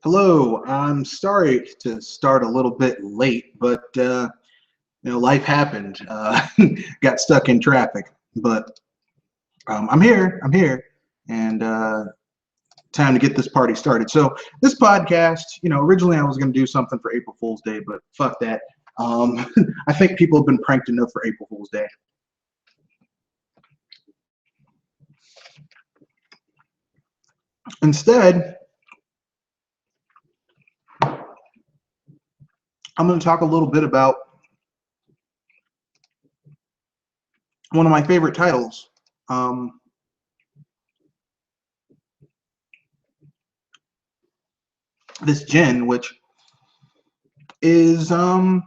Hello, I'm sorry to start a little bit late, but life happened. Got stuck in traffic, but I'm here. And time to get this party started. So this podcast, originally I was going to do something for April Fool's Day, but fuck that. I think people have been pranked enough for April Fool's Day. Instead, I'm going to talk a little bit about one of my favorite titles. This gen, which is Breath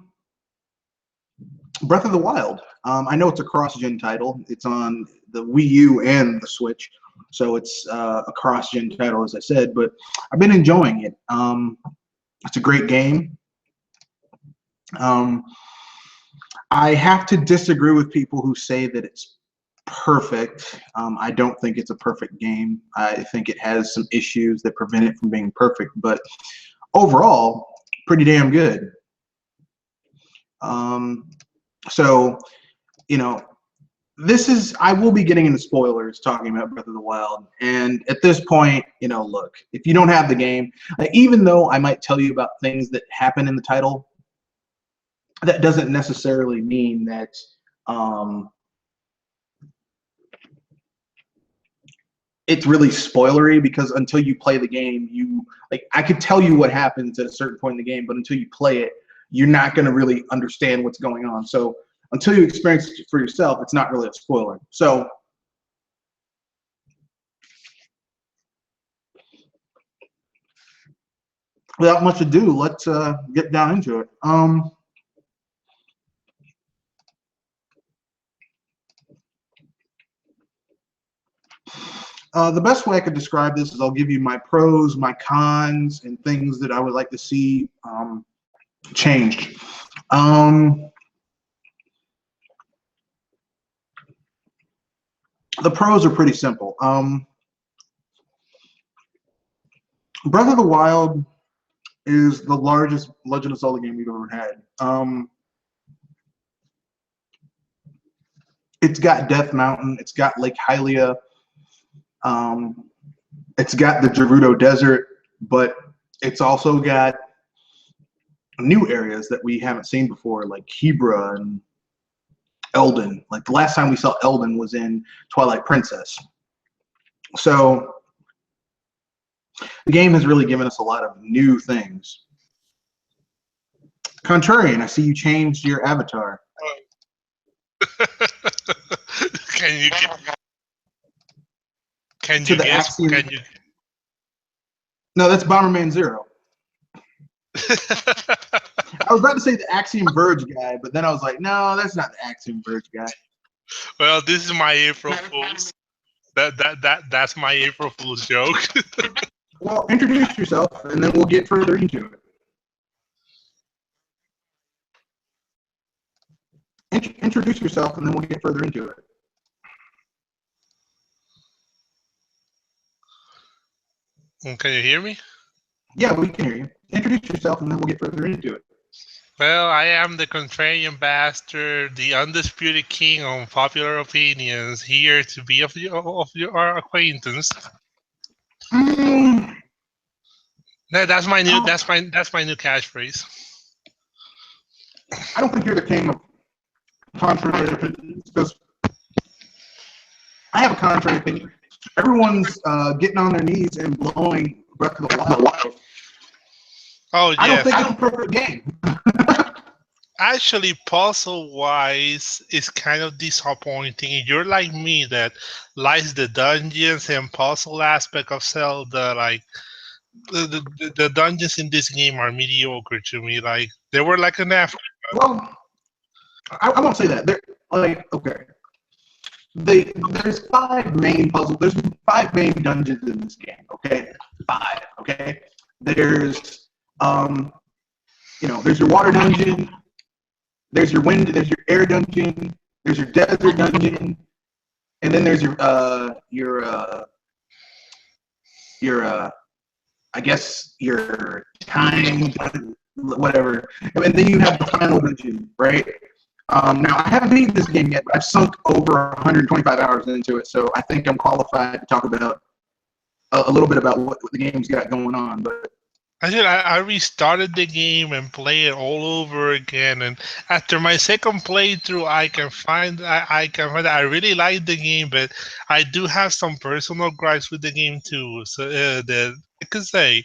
of the Wild. I know it's a cross-gen title. It's on the Wii U and the Switch, so it's a cross-gen title, as I said, but I've been enjoying it. It's a great game. I have to disagree with people who say that it's perfect. I don't think it's a perfect game. I think it has some issues that prevent it from being perfect, but overall, pretty damn good. So, I will be getting into spoilers talking about Breath of the Wild. And at this point, look, if you don't have the game, even though I might tell you about things that happen in the title, that doesn't necessarily mean that it's really spoilery, because until you play the game, I could tell you what happens at a certain point in the game, but until you play it, you're not going to really understand what's going on. So until you experience it for yourself, it's not really a spoiler. So without much ado, let's get down into it. The best way I could describe this is I'll give you my pros, my cons, and things that I would like to see changed. The pros are pretty simple. Breath of the Wild is the largest Legend of Zelda game we've ever had. It's got Death Mountain, it's got Lake Hylia, it's got the Gerudo Desert, but it's also got new areas that we haven't seen before, like Hebra and Eldin. Like the last time we saw Eldin was in Twilight Princess. So the game has really given us a lot of new things. Contrarian, I see you changed your avatar. Can you guess? Can you? No, that's Bomberman Zero. I was about to say the Axiom Verge guy, but then I was like, no, that's not the Axiom Verge guy. Well, this is my April Fool's. That's my April Fool's joke. Well, introduce yourself, and then we'll get further into it. Introduce yourself, and then we'll get further into it. Can you hear me? Yeah, we can hear you. Introduce yourself, and then we'll get further into it. Well, I am the contrarian bastard, the undisputed king on popular opinions, here to be of your acquaintance. That's my new that's my new catchphrase. I don't think you're the king of contrary opinions, because I have a contrary opinion. Everyone's getting on their knees and blowing Breath of the Wild. Oh, yes. I don't think it's a perfect game. Actually, puzzle-wise, it's kind of disappointing. If you're like me, that likes the dungeons and puzzle aspect of Zelda, like the dungeons in this game are mediocre to me. Like they were like an after. Well, I won't say that. They're like, okay. There's 5 main puzzles. There's 5 main dungeons in this game. Okay, 5. Okay, there's there's your water dungeon. There's your wind. There's your air dungeon. There's your desert dungeon, and then there's your I guess your time, whatever, and then you have the final dungeon, right? Now I haven't beaten this game yet, but I've sunk over 125 hours into it, so I think I'm qualified to talk about a little bit about what the game's got going on. But I restarted the game and play it all over again. And after my second playthrough, I really like the game, but I do have some personal gripes with the game too. So that I could say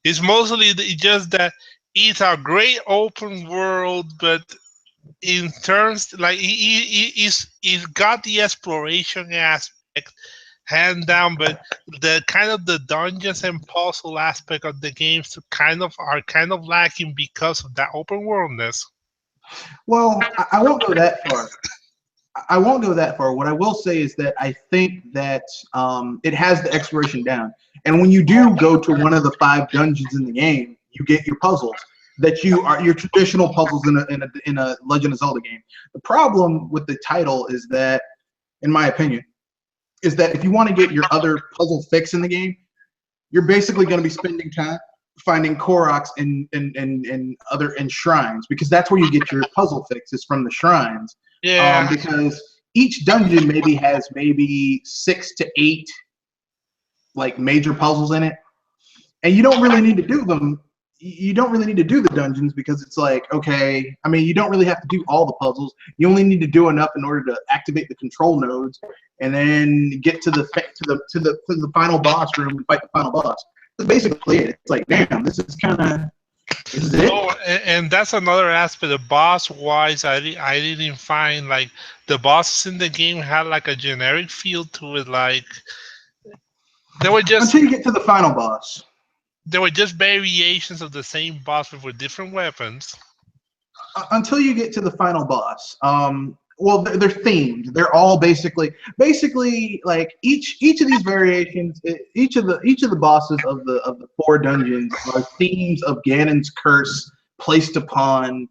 it's mostly just that it's a great open world, but in terms like he's got the exploration aspect hand down, but the kind of the dungeons and puzzle aspect of the games are kind of lacking because of that open worldness. well, I won't go that far. I won't go that far. What I will say is that I think that it has the exploration down, and when you do go to one of the 5 dungeons in the game, you get your puzzles that you are your traditional puzzles in a Legend of Zelda game. The problem with the title is that, in my opinion, is that if you want to get your other puzzle fix in the game, you're basically going to be spending time finding Koroks and other shrines, because that's where you get your puzzle fixes, from the shrines. Yeah. Because each dungeon has 6 to 8 like major puzzles in it, and you don't really need to do them. You don't really need to do the dungeons, because it's like, okay, I mean, you don't really have to do all the puzzles. You only need to do enough in order to activate the control nodes, and then get to the final boss room and fight the final boss. That's basically it. It's like, damn, this is it. Oh, and that's another aspect. The boss wise, I didn't find like the bosses in the game had like a generic feel to it. Like they were just Until you get to the final boss. they were just variations of the same boss but with different weapons. Until you get to the final boss. Well, they're themed. They're all basically like each of these variations. Each of the bosses of the 4 dungeons are themes of Ganon's curse placed upon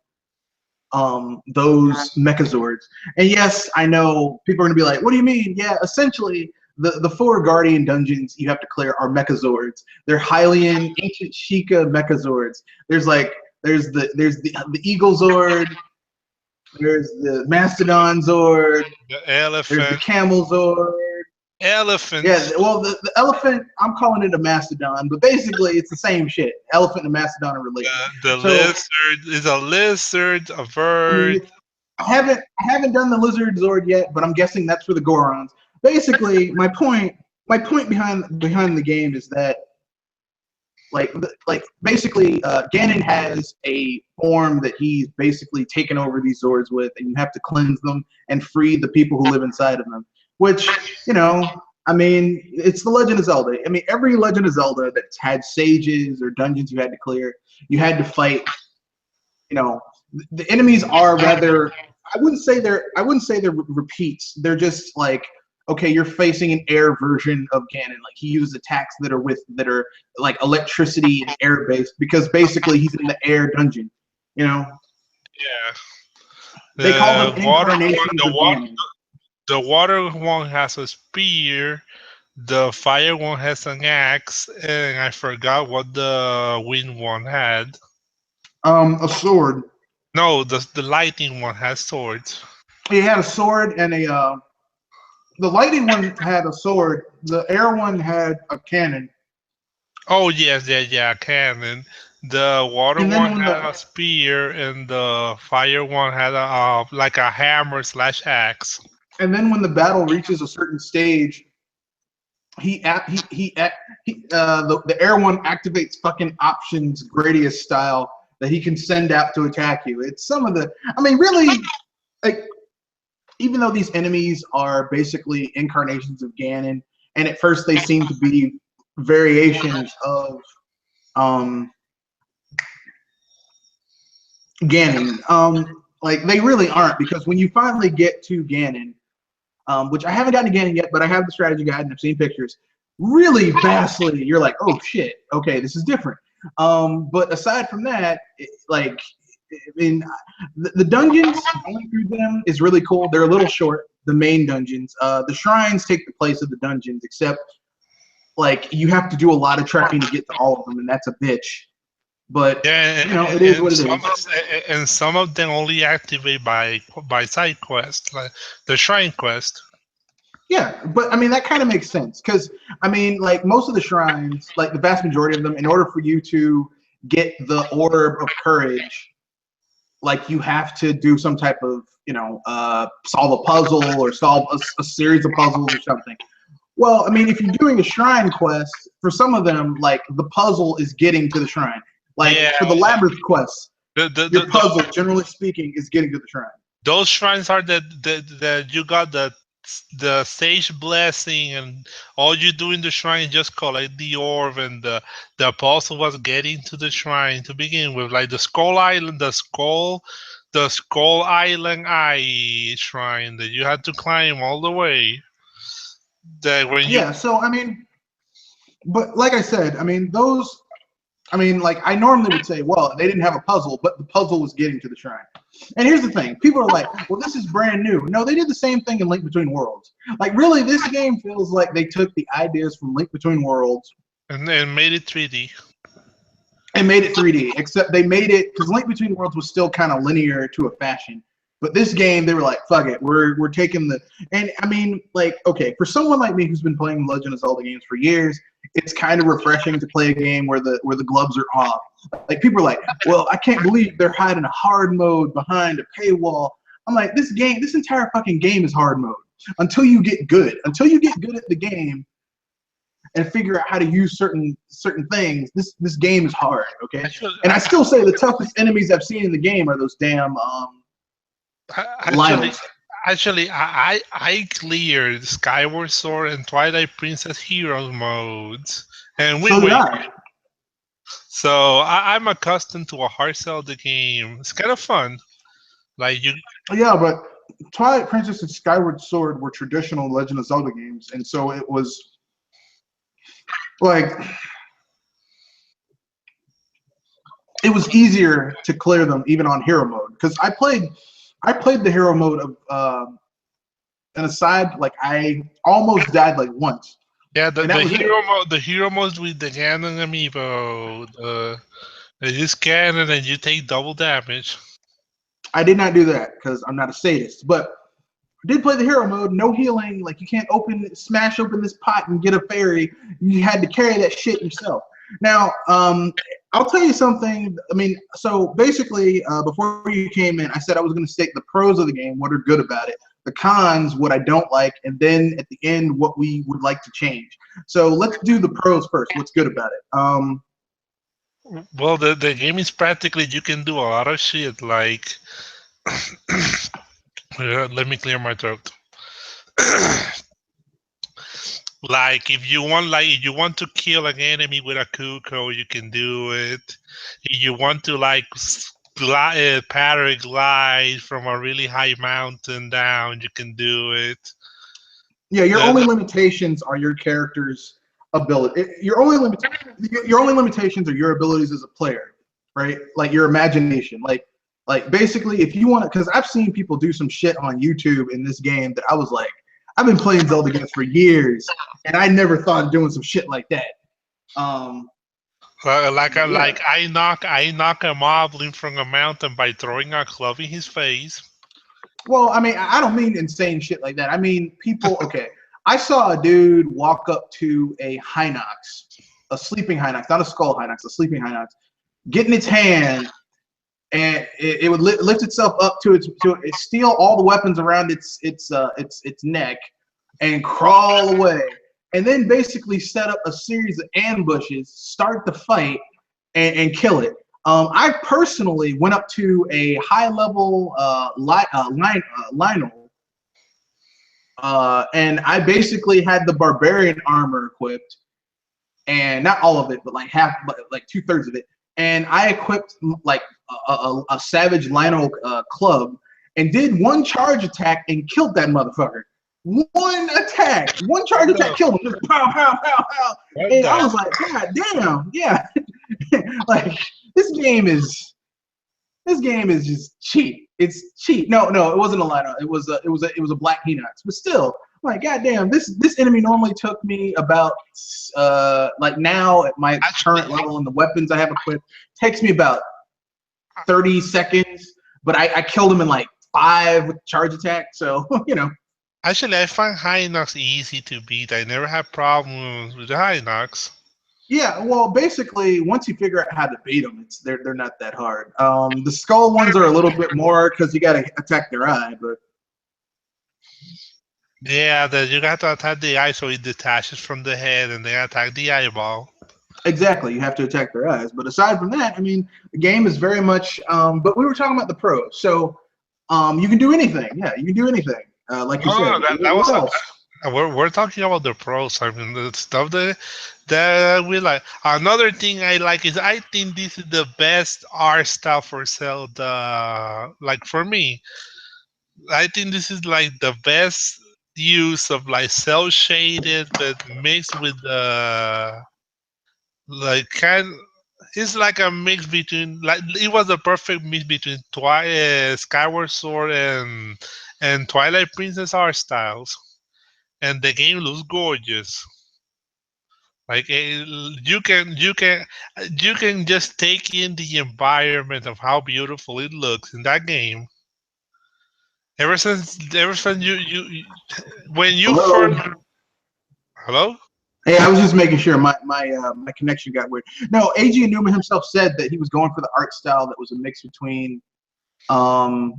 those Mechazords. And yes, I know people are gonna be like, "What do you mean?" Yeah, essentially, the 4 Guardian dungeons you have to clear are Mechazords. They're Hylian, ancient Sheikah Mechazords. There's the Eagle Zord. There's the Mastodon Zord. The elephant. There's the Camel Zord. Elephant. Yeah, well, the elephant, I'm calling it a mastodon, but basically it's the same shit. Elephant and mastodon are related. The lizard is a lizard, a bird. I haven't done the lizard Zord yet, but I'm guessing that's for the Gorons. Basically, my point behind the game is that basically Ganon has a form that he's basically taken over these Zords with, and you have to cleanse them and free the people who live inside of them. Which, I mean, it's the Legend of Zelda. I mean, every Legend of Zelda that's had sages or dungeons you had to clear, you had to fight. The enemies are rather. I wouldn't say they're repeats. They're just like, okay, you're facing an air version of Ganon. Like, he uses attacks that are like electricity and air based, because basically he's in the air dungeon. Yeah. They call them incarnations of Ganon. The water one has a spear, the fire one has an axe, and I forgot what the wind one had. A sword. No, the lightning one has swords. He had a sword and a. The lightning one had a sword. The air one had a cannon. Oh yes, yeah, cannon. The water one had a spear, and the fire one had like a hammer / axe. And then when the battle reaches a certain stage, the air one activates fucking options Gradius style that he can send out to attack you. It's some of the. I mean, really, like, even though these enemies are basically incarnations of Ganon, and at first they seem to be variations of Ganon, like, they really aren't, because when you finally get to Ganon, which I haven't gotten to Ganon yet, but I have the strategy guide and I've seen pictures, really vastly, you're like, oh shit, okay, this is different. But aside from that, I mean, the dungeons, going through them is really cool. They're a little short, the main dungeons. The shrines take the place of the dungeons, except like you have to do a lot of trekking to get to all of them, and that's a bitch. But Yeah, you know, it is what it is. and some of them only activate by side quest, like the shrine quest. Yeah, but I mean that kind of makes sense because I mean, like most of the shrines, like the vast majority of them, in order for you to get the orb of courage, like you have to do some type of, you know, solve a puzzle or solve a series of puzzles or something. Well, I mean, if you're doing a shrine quest, for some of them, like the puzzle is getting to the shrine. Like Yeah, for the labyrinth quests, your puzzle, the generally speaking, is getting to the shrine. those shrines are that you got the sage blessing, and all you do in the shrine is just collect the orb, and the apostle was getting to the shrine to begin with, like the skull island eye shrine that you had to climb all the way. That when you Yeah, so I mean, but like I said, I mean, those, I mean, like I normally would say, well, they didn't have a puzzle, but the puzzle was getting to the shrine. And here's the thing: people are like, well, this is brand new. No, they did the same thing in Link Between Worlds. Like, really, this game feels like they took the ideas from Link Between Worlds and made it 3D. and made it 3D. Except they made it because Link Between Worlds was still kind of linear to a fashion. But this game, they were like, fuck it, we're taking the, and I mean, like, okay, for someone like me who's been playing Legend of Zelda games for years, it's kind of refreshing to play a game where the gloves are off. Like people are like, well, I can't believe they're hiding a hard mode behind a paywall. I'm like, this entire fucking game is hard mode until you get good. Until you get good at the game and figure out how to use certain things. This game is hard, okay? And I still say the toughest enemies I've seen in the game are those damn Actually, Lionels. actually, I cleared Skyward Sword and Twilight Princess Hero modes and So Wind did Waker. I. So I'm accustomed to a hard Zelda game. It's kind of fun. Like you, Yeah, but Twilight Princess and Skyward Sword were traditional Legend of Zelda games, and so it was like it was easier to clear them even on hero mode because I played the hero mode of and aside, like I almost died like once, yeah, and that was it. the hero modes with the Ganon amiibo. You scan it and you take double damage. I did not do that because I'm not a sadist, but I did play the hero mode, no healing. Like you can't smash open this pot and get a fairy. You had to carry that shit yourself. Now, I'll tell you something. I mean, so basically, before you came in, I said I was going to state the pros of the game, what are good about it, the cons, what I don't like, and then at the end, what we would like to change. So let's do the pros first. What's good about it? Well, the game is practically you can do a lot of shit. Like, let me clear my throat. Like if you want to kill an enemy with a Kuko, you can do it. If you want to like paraglide from a really high mountain down, you can do it. Yeah, your The, only the, limitations are your character's ability. Your only limitations are your abilities as a player, right? Like your imagination. Like basically, if you want to, because I've seen people do some shit on YouTube in this game that I was like, I've been playing Zelda games for years, and I never thought of doing some shit like that. like I knock a moblin from a mountain by throwing a club in his face. Well, I mean, I don't mean insane shit like that. I mean, people, okay. I saw a dude walk up to a Hinox, a sleeping Hinox, not a skull Hinox, a sleeping Hinox, get in its hand, and it would lift itself up to steal all the weapons around its neck, and crawl away, and then basically set up a series of ambushes, start the fight, and kill it. I personally went up to a high-level Lionel, and I basically had the barbarian armor equipped, and not all of it, but like half, but like 2/3 of it. And I equipped like a savage Lionel club, and did one charge attack and killed that motherfucker. One attack, one charge attack killed him. Just pow, pow, pow, pow. And I was like, God damn, yeah. Like this game is just cheap. It's cheap. No, it wasn't a Lionel. It was a Black Hinox. But still, like, goddamn, this enemy normally took me about like now at my current level and the weapons I have equipped takes me about 30 seconds, but I killed him in like 5 with charge attack. So Actually, I find high knocks easy to beat. I never had problems with the high knocks. Yeah, well, basically, once you figure out how to beat them, they're not that hard. The skull ones are a little bit more because you got to attack their eye, but Yeah, you got to attack the eye so it detaches from the head, and then attack the eyeball. exactly, you have to attack their eyes. But aside from that, I mean, the game is very much. But we were talking about the pros, so you can do anything. Yeah, you can do anything. Like you said. That was What else? we're talking about the pros. I mean, the stuff that we like. Another thing I like is I think this is the best art style for Zelda. Like for me, I think this is like the best use of like cell shaded, but mixed with the like kind. It's like a mix between like it was a perfect mix between Skyward Sword and Twilight Princess art styles, and the game looks gorgeous. Like you can just take in the environment of how beautiful it looks in that game. Ever since when you first Hello. hello. Hey, I was just making sure my connection got weird. No, A.G. Newman himself said that he was going for the art style that was a mix between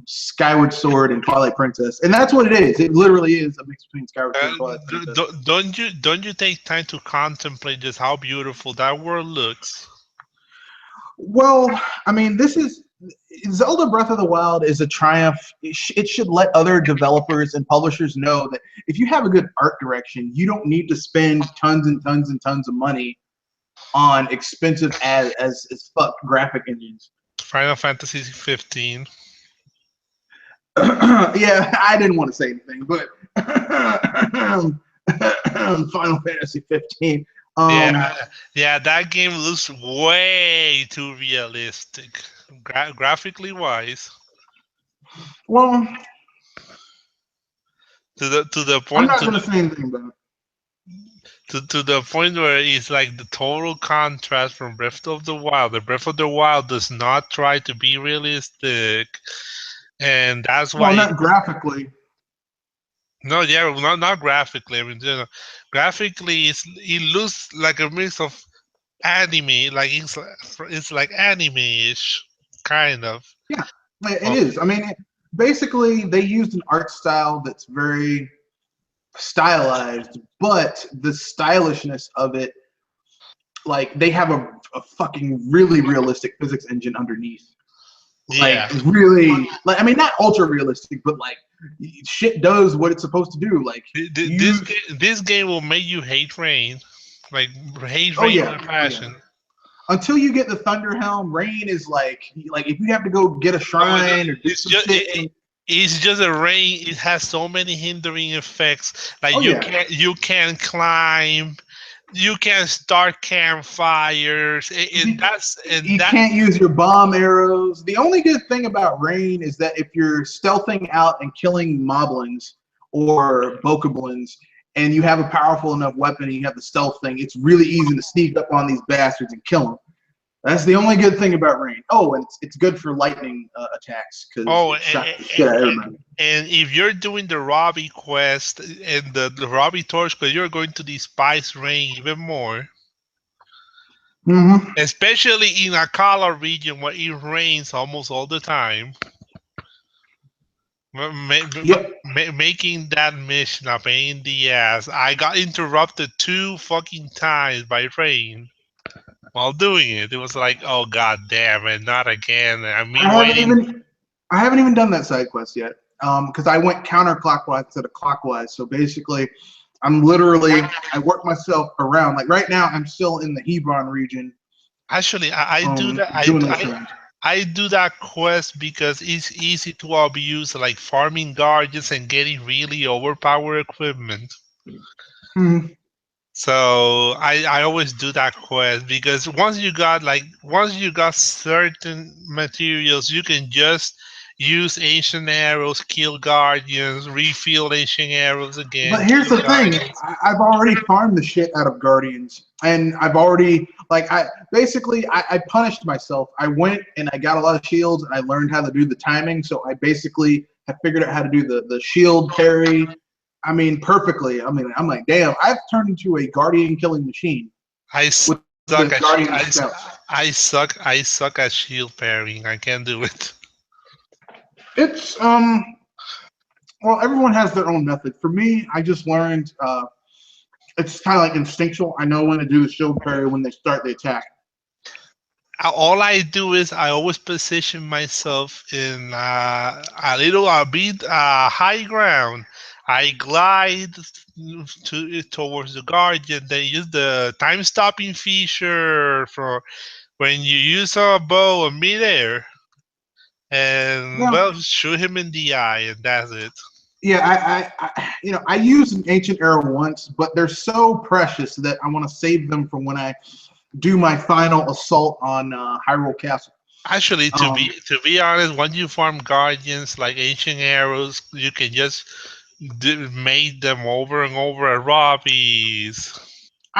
Skyward Sword and Twilight Princess, and that's what it is. It literally is a mix between Skyward Sword and Twilight Princess. Don't you take time to contemplate just how beautiful that world looks? Well, I mean, this is Zelda Breath of the Wild is a triumph. It should let other developers and publishers know that if you have a good art direction, you don't need to spend tons and tons and tons of money on expensive as fuck graphic engines. Final Fantasy 15. Yeah, I didn't want to say anything, but Final Fantasy 15. Yeah, that game looks way too realistic, graphically wise. Well, To the I'm point not going to say anything about it. to the point where it's like the total contrast from Breath of the Wild. The Breath of the Wild does not try to be realistic, and that's Well, why. not graphically. No, yeah, not graphically. I mean, graphically, it looks like a mix of anime, like it's like anime-ish, kind of. Yeah, it is. I mean, basically, they used an art style that's very stylized, but the stylishness of it, like they have a fucking really realistic physics engine underneath. Like Yeah. really, like I mean, not ultra realistic, but like shit does what it's supposed to do. Like you, This game will make you hate rain, like hate oh rain yeah, with oh yeah. passion. Until you get the Thunder Helm, rain is like if you have to go get a shrine or do It's some just shit. it's just a rain. It has so many hindering effects. Like Oh yeah, you can't climb, you can start campfires, and you that. can't use your bomb arrows. The only good thing about rain is that if you're stealthing out and killing moblins or bokoblins, and you have a powerful enough weapon and you have the stealth thing, it's really easy to sneak up on these bastards and kill them. That's the only good thing about rain. Oh, and it's good for lightning attacks because Oh, it shocks the shit out of everybody. and if you're doing the Robbie quest and the Robbie torch quest, you're going to despise rain even more. Mm-hmm. Especially in a Kala region where it rains almost all the time. Yep. Making that mission a pain in the ass. I got interrupted 2 fucking times by rain while doing it. It was like, oh god damn it, not again. I I mean, haven't waiting. even I haven't even done that side quest yet. Because I went counterclockwise instead of clockwise. So basically, I work myself around. Like right now, I'm still in the Hebron region. Actually, I do that. Doing those things. I do that quest because it's easy to abuse, like farming guardians and getting really overpowered equipment. Hmm. So I always do that quest because once you got certain materials, use ancient arrows, kill guardians, refill ancient arrows again, But here's kill the thing: guardians. I've already farmed the shit out of Guardians, and I've already I punished myself. I went and I got a lot of shields, and I learned how to do the timing. So I basically have figured out how to do the shield parry. I mean, perfectly. I mean, I'm like, damn, I've turned into a Guardian killing machine I with suck the at Guardian I, scouts. I suck at shield pairing. I can't do it. It's well, everyone has their own method. For me, I just learned it's kind of like instinctual. I know when to do the shield parry when they start the attack. All I do is I always position myself in a little bit high ground. I glide towards the guardian. Then use the time stopping feature for when you use a bow in midair, and Yeah, well, shoot him in the eye, and that's it. yeah. I used an ancient arrow once, but they're so precious that I want to save them for when I do my final assault on Hyrule Castle. Actually, Um, to be honest, once you farm guardians like ancient arrows, you can just make them over and over at Robbie's.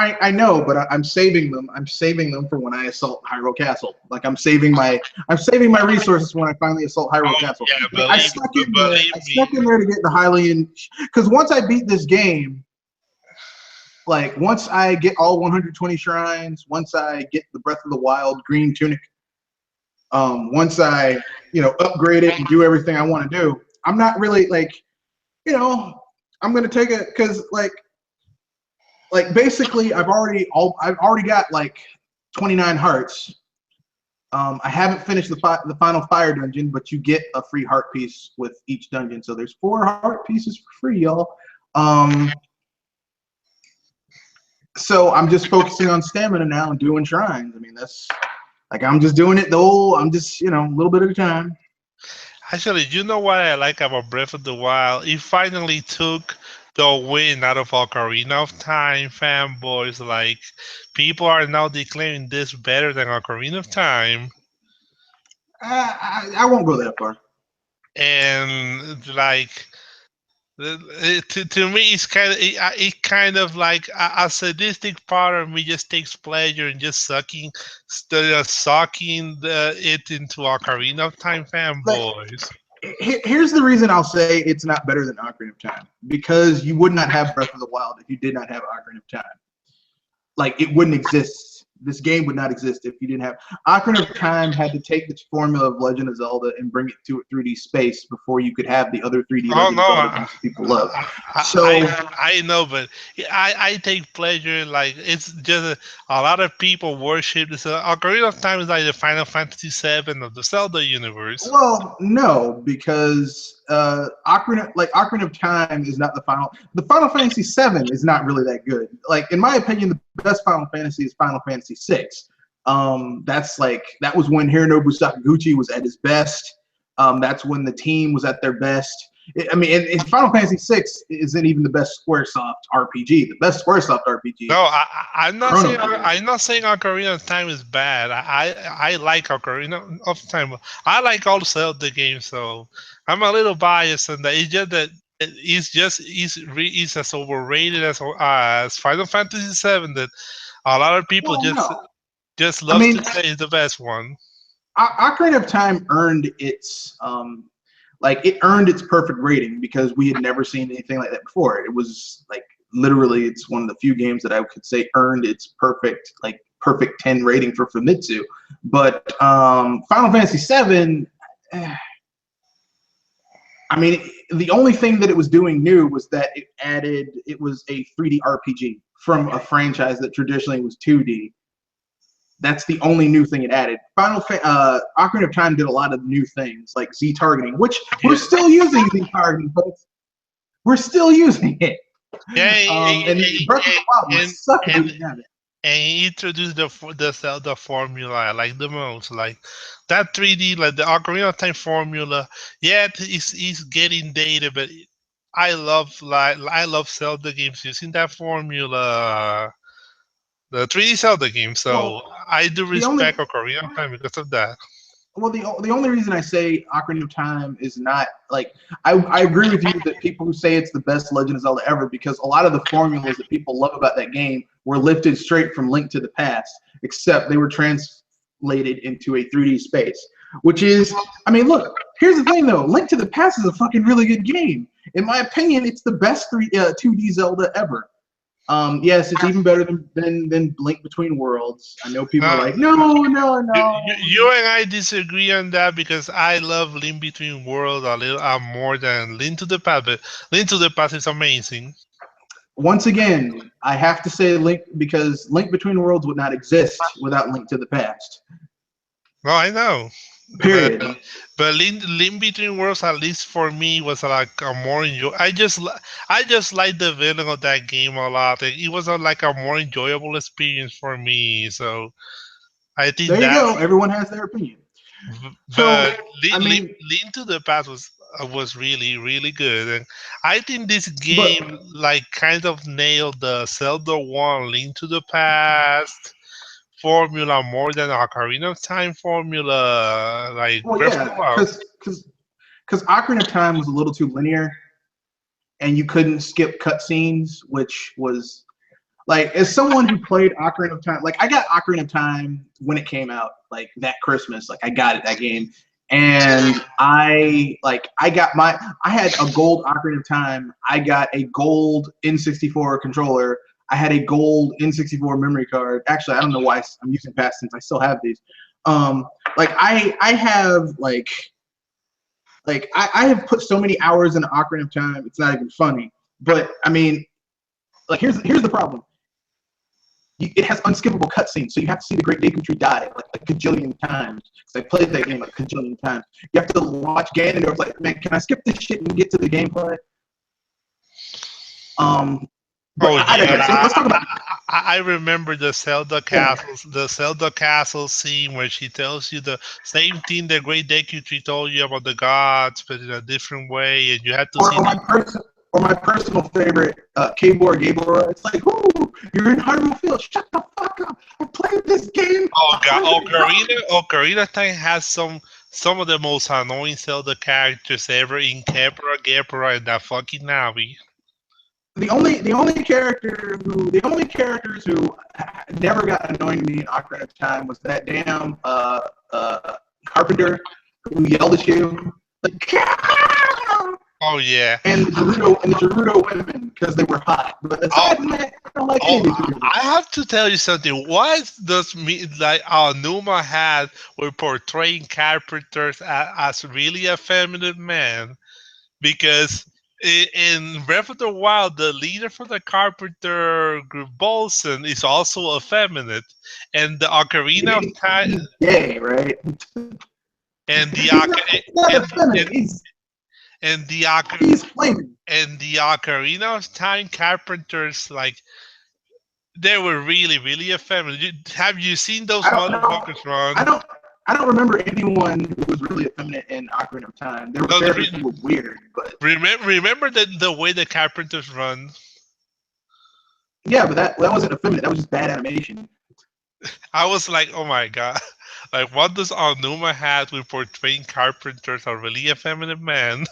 I know, but I'm saving them. I'm saving them for when I assault Hyrule Castle. Like I'm saving my resources when I finally assault Hyrule Oh Castle. yeah, Like believe I me. stuck in there to get the Hylian, because once I beat this game, like once I get all 120 shrines, once I get the Breath of the Wild green tunic, once I upgrade it and do everything I want to do, I'm not really like you know I'm gonna take it because basically I've already got like 29 hearts. I haven't finished the final fire dungeon, but you get a free heart piece with each dungeon. So there's 4 heart pieces for free, y'all. So I'm just focusing on stamina now and doing shrines. I mean, that's like I'm just doing it the whole. I'm just a little bit at a time. Actually, you know what I like about Breath of the Wild? It finally took the win out of Ocarina of Time fanboys. Like, people are now declaring this better than Ocarina of Time. I won't go that far. And, like, to me, it kind of like a sadistic part of me just takes pleasure in just sucking it into Ocarina of Time Like fanboys. here's the reason I'll say it's not better than Ocarina of Time, because you would not have Breath of the Wild if you did not have Ocarina of Time. Like it wouldn't exist. This game would not exist if you didn't have Ocarina of Time. Had to take the formula of Legend of Zelda and bring it to a 3D space before you could have the other 3D Oh Legend no, of Zelda games that people love. So I know, but I take pleasure in, like, it's just a lot of people worship this. Ocarina of Time is like the Final Fantasy VII of the Zelda universe. well, no, because Ocarina of Time is not the final. The Final Fantasy VII is not really that good. Like in my opinion, the best Final Fantasy is Final Fantasy VI. That was when Hironobu Sakaguchi was at his best. That's when the team was at their best. I mean, and Final Fantasy VI isn't even the best SquareSoft RPG. The best SquareSoft RPG No, is Chrono Trigger. I'm not saying Ocarina of Time is bad. I like Ocarina of Time. I like all Zelda games, so I'm a little biased on that. It's just that it's as overrated as Final Fantasy VII, that a lot of people Well, no. just I loves mean, to say is the best one. Ocarina of Time earned its it earned its perfect rating because we had never seen anything like that before. It was like literally it's one of the few games that I could say earned its perfect 10 rating for Famitsu. But Final Fantasy VII, I mean, the only thing that it was doing new was that it was a 3D RPG from a franchise that traditionally was 2D. That's the only new thing it added. Ocarina of Time did a lot of new things like Z targeting, which we're Yeah, still using Z targeting, but we're still using it. yeah, And Breath of the Wild would suck if we and didn't have it. and he introduced the Zelda formula I like the most, like that 3D, like the Ocarina of Time formula. Yeah, it's getting dated, but I love Zelda games using that formula, the 3D Zelda game. So Well, I do the only respect Ocarina of Time because of that. Well, the only reason I say Ocarina of Time is not like I agree with you that people who say it's the best Legend of Zelda ever, because a lot of the formulas that people love about that game were lifted straight from Link to the Past, except they were translated into a 3D space. Which is, I mean, look, here's the thing though, Link to the Past is a fucking really good game. In my opinion, it's the best 2D Zelda ever. Yes, it's even better than Link Between Worlds. I know people are like, no, no, no. You and I disagree on that because I love Link Between Worlds a little more than Link to the Past. But Link to the Past is amazing. Once again, I have to say Link, because Link Between Worlds would not exist without Link to the Past. No, I know. Period. But Link Between Worlds, at least for me, was like a more enjoy. I just like the villain of that game a lot. It was like a more enjoyable experience for me. So I think There you that. go. Everyone has their opinion. So, But I mean, Link to the Past was really good, and I think this but game like kind of nailed the Zelda One Link to the Past formula more than Ocarina of Time formula, like well, Breath of the yeah, Wild. because Ocarina of Time was a little too linear, and you couldn't skip cutscenes, which was like, as someone who played Ocarina of Time, like I got Ocarina of Time when it came out, like that Christmas, like I got it that game, and I had a gold Ocarina of Time, I got a gold N64 controller, I had a gold N64 memory card. Actually, I don't know why I'm using past tense. I still have these. Like I have I have put so many hours into Ocarina of Time, it's not even funny. But I mean, like here's the problem. It has unskippable cutscenes, so you have to see the Great Deku Tree die like a gajillion times. Because I played that game like a gajillion times. You have to watch Ganondorf like, man, can I skip this shit and get to the gameplay? But Oh yeah, let's talk about. I remember the Zelda castles, the Zelda castle scene where she tells you the same thing that Great Deku Tree told you about the gods, but in a different way, and you had to see. Or my personal favorite, Keyboard Gabor. It's like, ooh, you're in Hyrule Field. Shut the fuck up. I played this game. Oh god, Ocarina of Time has some of the most annoying Zelda characters ever in Kepra, and that fucking Navi. The only characters who never got annoying to me in Ocarina of Time was that damn carpenter who yelled at you like, oh yeah, and the Gerudo women because they were hot. But aside from that, I don't like any of these people. I have to tell you something. What does me like Numa had with portraying characters as really a feminine man? Because in Breath of the Wild, the leader for the Carpenter group, Bolson, is also effeminate, and the Ocarina of Time, He's gay, right? and the He's not effeminate. He's flaming. and the Ocarina of Time Carpenters, like they were really effeminate. Have you seen those motherfuckers run? I don't remember anyone who was really effeminate in Ocarina of Time. There were characters who were weird, but remember the way the Carpenters run. Yeah, but that wasn't effeminate. That was just bad animation. I was like, oh my god, like what does Numa have with portraying Carpenters a really effeminate man?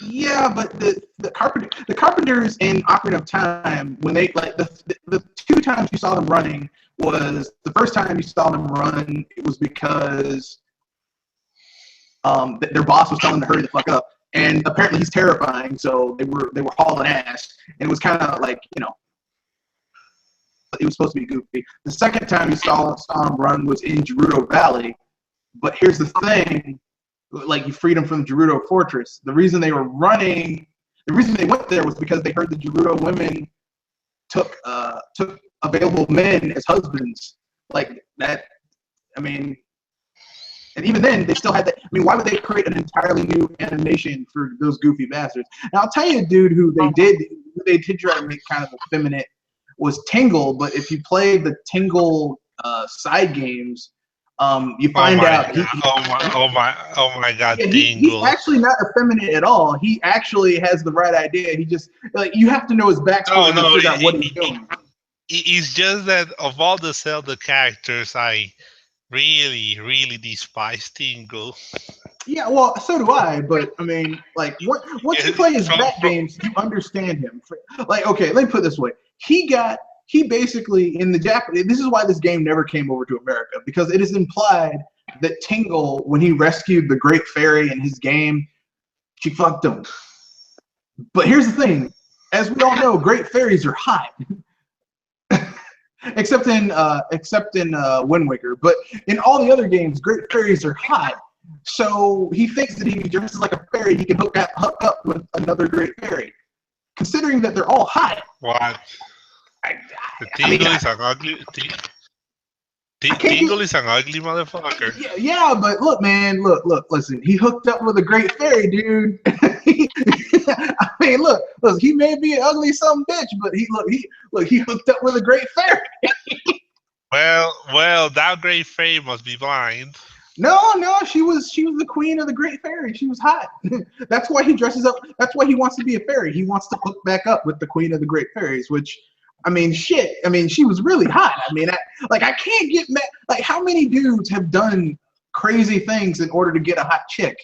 Yeah, but the Carpenters in Ocarina of Time, when they like the two times you saw them running was the first time you saw them run, it was because their boss was telling them to hurry the fuck up, and apparently he's terrifying, so they were hauling ass, and it was kind of like, you know, it was supposed to be goofy. The second time you saw them run was in Gerudo Valley, but here's the thing. Like, you freed them from Gerudo Fortress. The reason they were running, the reason they went there was because they heard the Gerudo women took available men as husbands. Like that, I mean, and even then they still had that. I mean, why would they create an entirely new animation for those goofy bastards? Now I'll tell you a dude who they did try to make kind of effeminate was Tingle, but if you play the Tingle side games, you find out. Oh my God! Yeah, he's actually not effeminate at all. He actually has the right idea. He just, like, you have to know his backstory to figure out what he's doing. It's just that of all the Zelda characters, really despise Tingle. Yeah, well, so do I. But I mean, like, once Yeah, you play his from, bat from games, you understand him. Like, okay, let me put it this way: he basically in the Japanese. This is why this game never came over to America, because it is implied that Tingle, when he rescued the Great Fairy in his game, she fucked him. But here's the thing: as we all know, Great Fairies are hot. except in Wind Waker. But in all the other games, great fairies are hot. So he thinks that if he dresses like a fairy, he can hook up with another great fairy. Considering that they're all hot, what? I, The I mean, Tingle is an ugly. I can't Tingle get. is an ugly motherfucker. Yeah, but look, man, look, listen. He hooked up with a great fairy, dude. I mean, look, he may be an ugly some bitch, but he hooked up with a great fairy. Well, that great fairy must be blind. No, she was the queen of the great fairy. She was hot. That's why he dresses up. That's why he wants to be a fairy. He wants to hook back up with the queen of the great fairies. Which, I mean, shit. I mean, she was really hot. I mean, I can't get mad. Like, how many dudes have done crazy things in order to get a hot chick?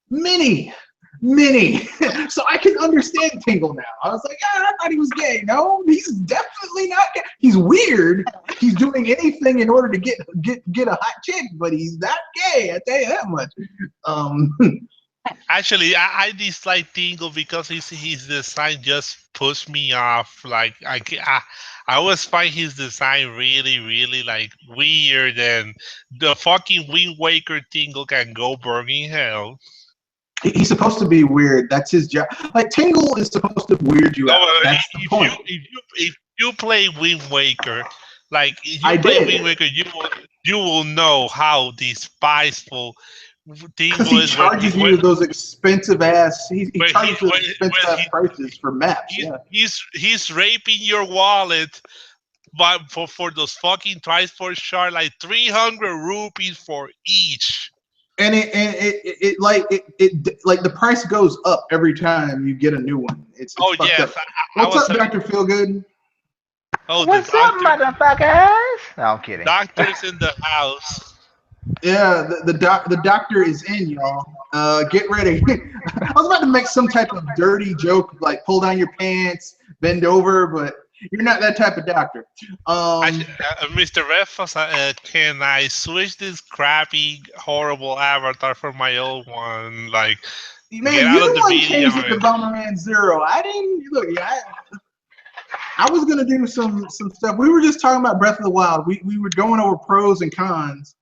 Many, many. So I can understand Tingle now. I was like, yeah, I thought he was gay. No, he's definitely not gay. He's weird. He's doing anything in order to get a hot chick, but he's not gay. I tell you that much. Um, Actually, I dislike Tingle because his design just pushed me off. Like I always find his design really like weird, and the fucking Wind Waker Tingle can go burn in hell. he's supposed to be weird. That's his job. Like, Tingle is supposed to weird you No, out. That's the point. if you play Wind Waker, like if you I play Wind did, Waker, you will know how despiceful because Tingle he is charges you those expensive ass. He when he charges those expensive when ass prices for maps. he's Yeah. he's raping your wallet, but for those fucking transport charge like 300 rupees for each. And like the price goes up every time you get a new one. It's Oh fucked up. yes, I What's was up, saying. Dr. Feelgood? Oh, the What's up, motherfuckers? No, I'm kidding. doctors in the house. Yeah, the doctor is in, y'all. Get ready. I was about to make some type of dirty joke, like pull down your pants, bend over, but you're not that type of doctor. Mr. Refos, can I switch this crappy, horrible avatar for my old one? Like, get Man, out you're of the the one video. changed it to Bomberman Zero. I didn't look. Yeah, I was gonna do some stuff. We were just talking about Breath of the Wild. We were going over pros and cons,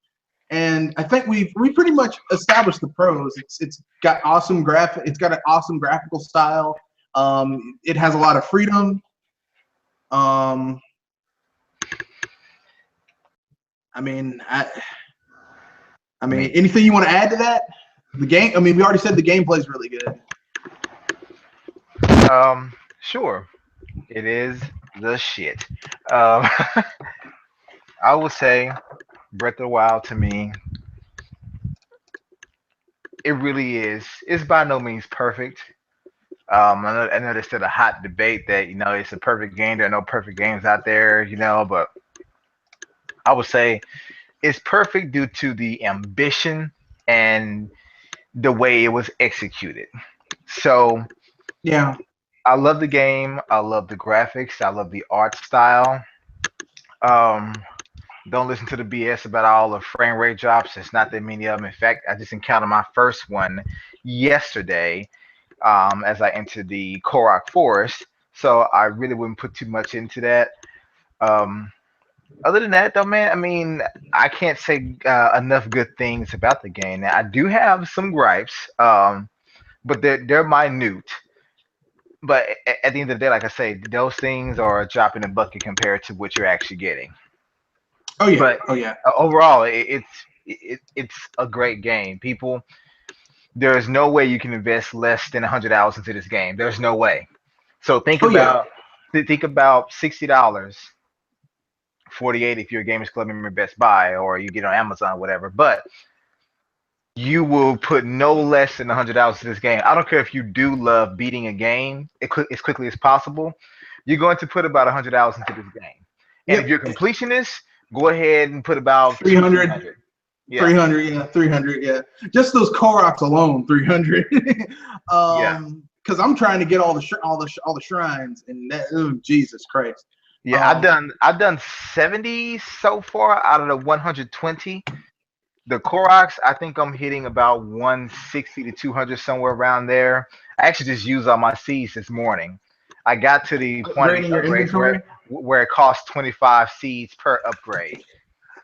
and I think we pretty much established the pros. It's got awesome graphic. It's got an awesome graphical style. It has a lot of freedom. Um, I mean, I mean, anything you want to add to that? The game. I mean, we already said the gameplay is really good. Sure, it is the shit. Um, I would say Breath of the Wild to me, it really is. It's by no means perfect. I know there's still a hot debate that it's a perfect game. There are no perfect games out there, but I would say it's perfect due to the ambition and the way it was executed. So Yeah. I love the game. I love the graphics. I love the art style. Um, don't listen to the BS about all the frame rate drops. It's not that many of them. In fact, I just encountered my first one yesterday as I entered the Korok Forest. So I really wouldn't put too much into that. Um, Other than that, though, man, I mean, I can't say enough good things about the game. Now, I do have some gripes, but they're minute. But at the end of the day, like I say, those things are a drop in the bucket compared to what you're actually getting. Oh yeah. But Oh yeah. overall, it's a great game. People, there is no way you can invest less than 100 hours into this game. There's no way. So Oh yeah. think about $60, 48 if you're a Gamers Club member, Best Buy, or you get on Amazon, whatever. But you will put no less than 100 hours to this game. I don't care if you do love beating a game as quickly as possible. You're going to put about 100 hours into this game. And if you're a Yep. completionist, Go ahead and put about 300. 300. Yeah. 300, yeah, 300, yeah. Just those Koroks alone, 300. Yeah. Because I'm trying to get all the shrines, and that, oh, Jesus Christ. Yeah, I've done 70 so far out of the 120. The Koroks, I think I'm hitting about 160 to 200 somewhere around there. I actually just used all my seeds this morning. I got to the point of Upgrading the your upgrades inventory. where it costs 25 seeds per upgrade.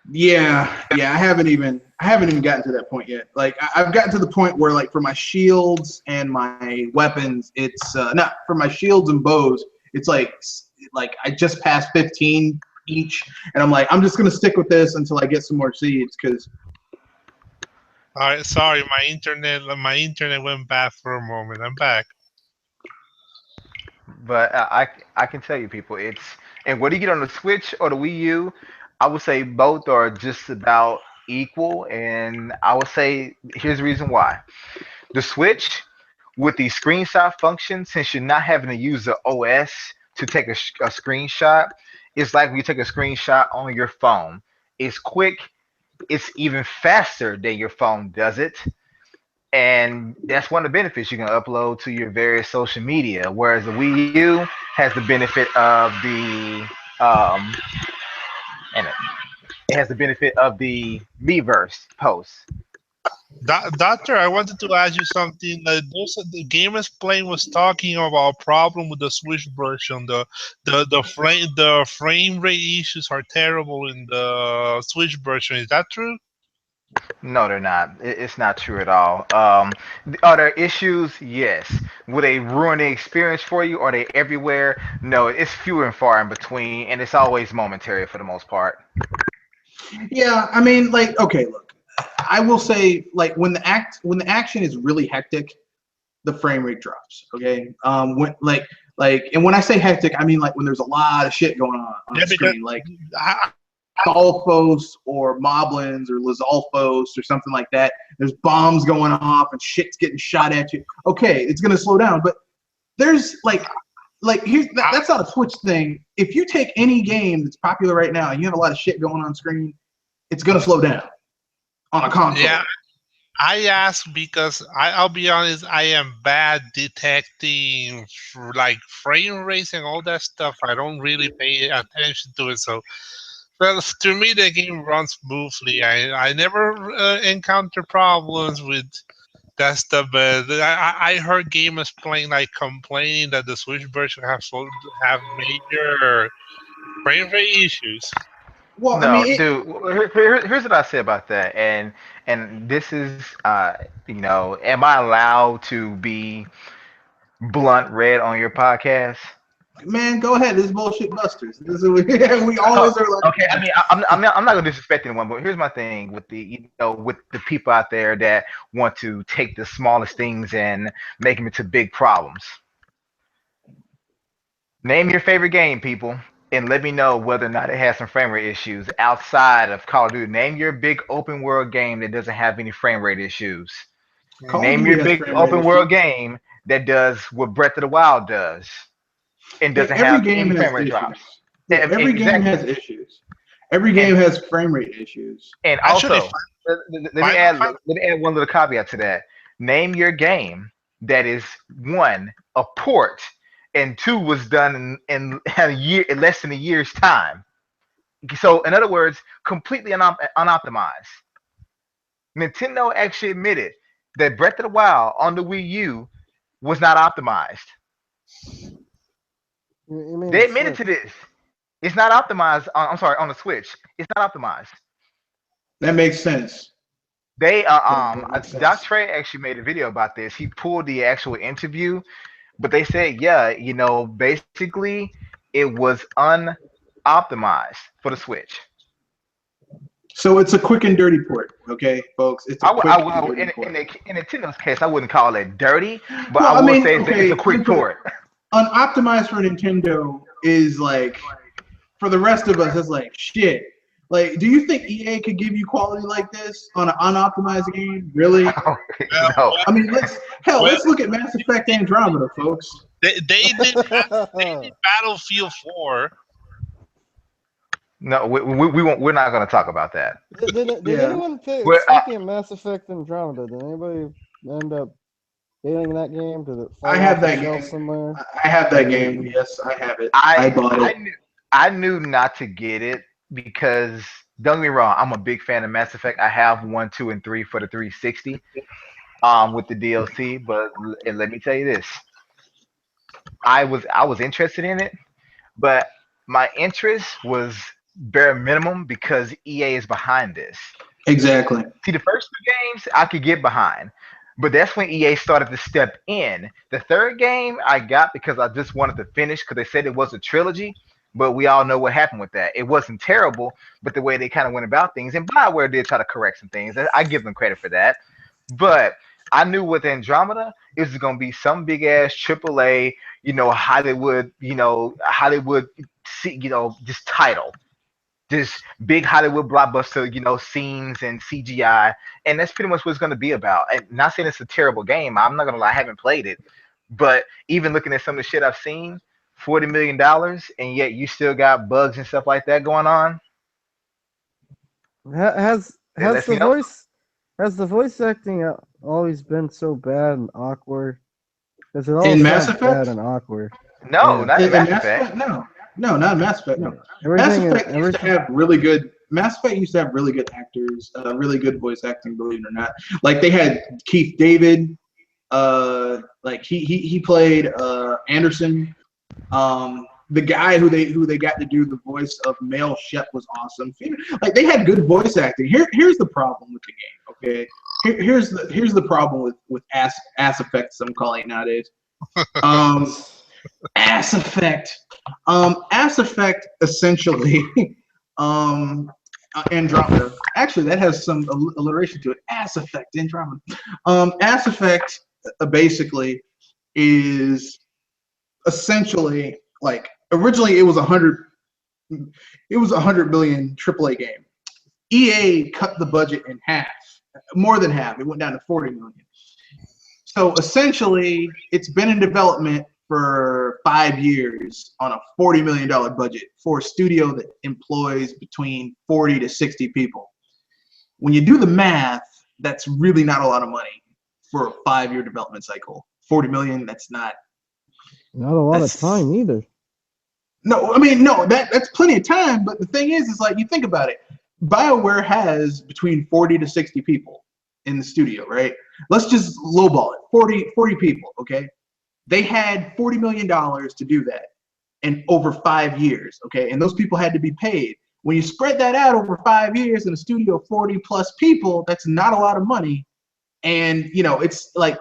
Yeah, I haven't even gotten to that point yet. Like I've gotten to the point where like for my shields and my weapons, it's not for my shields and bows. It's like I just passed 15 each, and I'm like I'm just gonna stick with this until I get some more seeds because. All right, sorry, my internet went bad for a moment. I'm back. But I can tell you, people, it's and whether you get on the Switch or the Wii U, I would say both are just about equal. And I would say here's the reason why: the Switch with the screenshot function, since you're not having to use the OS to take a screenshot, it's like when you take a screenshot on your phone. It's quick. It's even faster than your phone does it. And that's one of the benefits you can upload to your various social media. Whereas the Wii U has the benefit of the and it has the benefit of the Miiverse posts. Doctor, I wanted to ask you something. The Gamers Plane was talking about a problem with the Switch version. The frame rate issues are terrible in the Switch version. Is that true? No, they're not. It's not true at all. Are there issues? Yes. Will they ruin the experience for you? Are they everywhere? No, it's few and far in between, and it's always momentary for the most part. Yeah, I mean, like, okay, look, I will say, like, when the action is really hectic, the frame rate drops. Okay, and when I say hectic, I mean like when there's a lot of shit going on Yeah, the because screen, like I, Golfos or Moblins or Lizalfos or something like that. There's bombs going off and shit's getting shot at you. Okay, it's gonna slow down, but there's that's not a Switch thing. If you take any game that's popular right now and you have a lot of shit going on screen, it's gonna slow down on a console. yeah, I ask because I'll be honest, I am bad detecting like frame rates and all that stuff. I don't really pay attention to it. So, well, to me, the game runs smoothly. I never encounter problems with that stuff. But I heard gamers playing like complaining that the Switch version have major frame rate issues. Well, I No, mean, dude. Here's what I say about that, and this is, am I allowed to be blunt red on your podcast? man, go ahead. This is bullshit busters. This is we always are like. Okay, I mean, I'm not gonna disrespect anyone, but here's my thing with with the people out there that want to take the smallest things and make them into big problems. Name your favorite game, people, and let me know whether or not it has some frame rate issues outside of Call of Duty. Name your big open world game that doesn't have any frame rate issues. Call of Name Duty your has big frame rate open world issues. game that does what Breath of the Wild does and doesn't Every have game any has frame rate issues. drops. Yeah, every game Exactly. has issues. Every And game has frame rate issues. and Actually, also, let me Final add Fantasy. let me add one little caveat to that. Name your game that is one a port and two was done in a year in less than a year's time. So in other words, completely unoptimized. Nintendo actually admitted that Breath of the Wild on the Wii U was not optimized. You mean They the admitted Switch? to this. It's not optimized. I'm sorry, on the Switch. It's not optimized. That makes sense. They That makes Doc sense. Trey actually made a video about this. He pulled the actual interview, but they said, yeah, basically it was unoptimized for the Switch. So it's a quick and dirty port, okay, folks. It's a quick and dirty port. In Nintendo's case, I wouldn't call it dirty, but I Well, I will mean, say that it's a okay, let me quick put it. port. Unoptimized for Nintendo is like, for the rest of us, it's like shit. Like, do you think EA could give you quality like this on an unoptimized game? Really? Well, No. I mean, well, let's look at Mass Effect Andromeda, folks. they did Battlefield 4. No, we won't. We're not going to talk about that. Did Yeah. anyone play? We're, Speaking of Mass Effect Andromeda, did anybody end up getting that game? Did it I fall have off the that shelf game. somewhere? I have that game. Mm. Yes, I have it. I I bought I it. knew I knew not to get it because don't get me wrong, I'm a big fan of Mass Effect. I have 1, 2, and 3 for the 360 with the DLC. But and let me tell you this, I was interested in it, but my interest was bare minimum because EA is behind this. Exactly. See, the first two games I could get behind, but that's when EA started to step in. The third game I got because I just wanted to finish because they said it was a trilogy, but we all know what happened with that. It wasn't terrible, but the way they kind of went about things, and BioWare did try to correct some things. I give them credit for that. But I knew with Andromeda, it was going to be some big ass AAA, Hollywood, Hollywood, just title, this big Hollywood blockbuster, scenes and CGI, and that's pretty much what it's going to be about. And not saying it's a terrible game. I'm not going to lie, I haven't played it, but even looking at some of the shit I've seen, $40 million, and yet you still got bugs and stuff like that going on. Has It has lets the me know. voice acting always been so bad and awkward? Because it all In Mass sounds bad Effect? and awkward. No, Yeah, not in In Mass Mass Effect. Effect? No. No, not in Mass Effect. yeah. No. Mass Everything, Effect used to everything. have really good. Mass Effect used to have really good actors, really good voice acting. Believe it or not, like they had Keith David. Like he played Anderson. The guy who they got to do the voice of Male Shep was awesome. Like they had good voice acting. Here's the problem with the game. Okay, here's the problem with ass effects. I'm calling it nowadays. Ass Effect. Ass Effect essentially. Andromeda. Actually, that has some alliteration to it. Ass Effect Andromeda. Ass Effect basically is essentially like originally it was a $100 million AAA game. EA cut the budget in half, more than half. It went down to 40 million. So essentially, it's been in development for 5 years on a $40 million budget for a studio that employs between 40 to 60 people. When you do the math, that's really not a lot of money for a 5-year development cycle. 40 million, that's not Not a lot of time either. No, I mean, no, that's plenty of time. But the thing is like you think about it. BioWare has between 40 to 60 people in the studio, right? Let's just lowball it. 40 people, okay? They had $40 million to do that in over 5 years, okay? And those people had to be paid. When you spread that out over 5 years in a studio of 40 plus people, that's not a lot of money. And it's like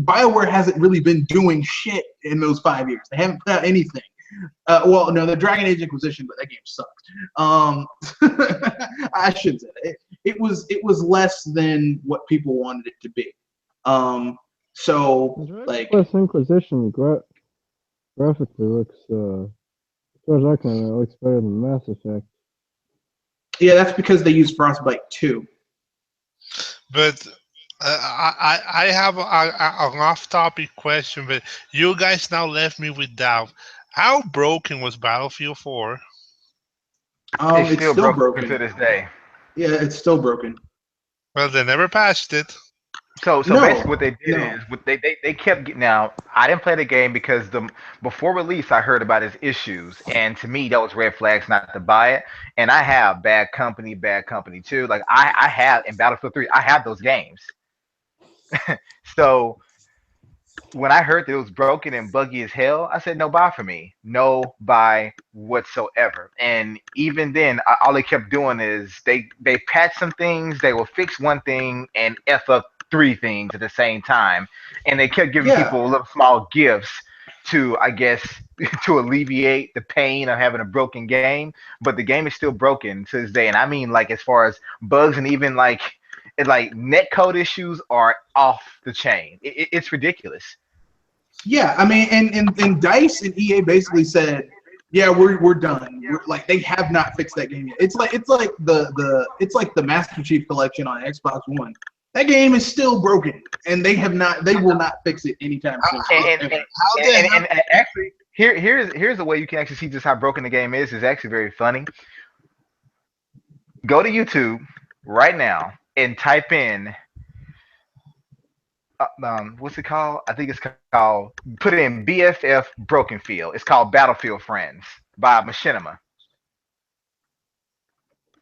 BioWare hasn't really been doing shit in those 5 years. They haven't put out anything. Well, no, the Dragon Age Inquisition, but that game sucked. I shouldn't say that. It was less than what people wanted it to be. So like Quest Inquisition graphically looks, as far as I can remember, it looks better than Mass Effect. yeah, that's because they use Frostbite 2. But I have an off-topic question, but you guys now left me with doubt. How broken was Battlefield 4? It's It's still still broken to broken. this day. Yeah, it's still broken. Well, they never patched it. So No, basically what they did no. is what they kept getting. Now I didn't play the game because before release I heard about his issues, and to me that was red flags not to buy it. And I have Bad Company too. Like I have in Battlefield 3, I have those games. So when I heard that it was broken and buggy as hell, I said no buy for me, no buy whatsoever. And even then, all they kept doing is they patch some things, they will fix one thing and f up three things at the same time, and they kept giving Yeah, people little small gifts to, I guess, to alleviate the pain of having a broken game. But the game is still broken to this day, and I mean like as far as bugs and even like net code issues are off the chain. It's ridiculous. yeah. I mean, and Dice and EA basically said, yeah, we're done. We're like they have not fixed that game yet. It's like the Master Chief Collection on Xbox One. That game is still broken, and they will not fix it anytime soon. And actually, here's a way you can actually see just how broken the game is. It's actually very funny. Go to YouTube right now and type in what's it called? I think it's called. Put in BFF Broken Field. It's called Battlefield Friends by Machinima.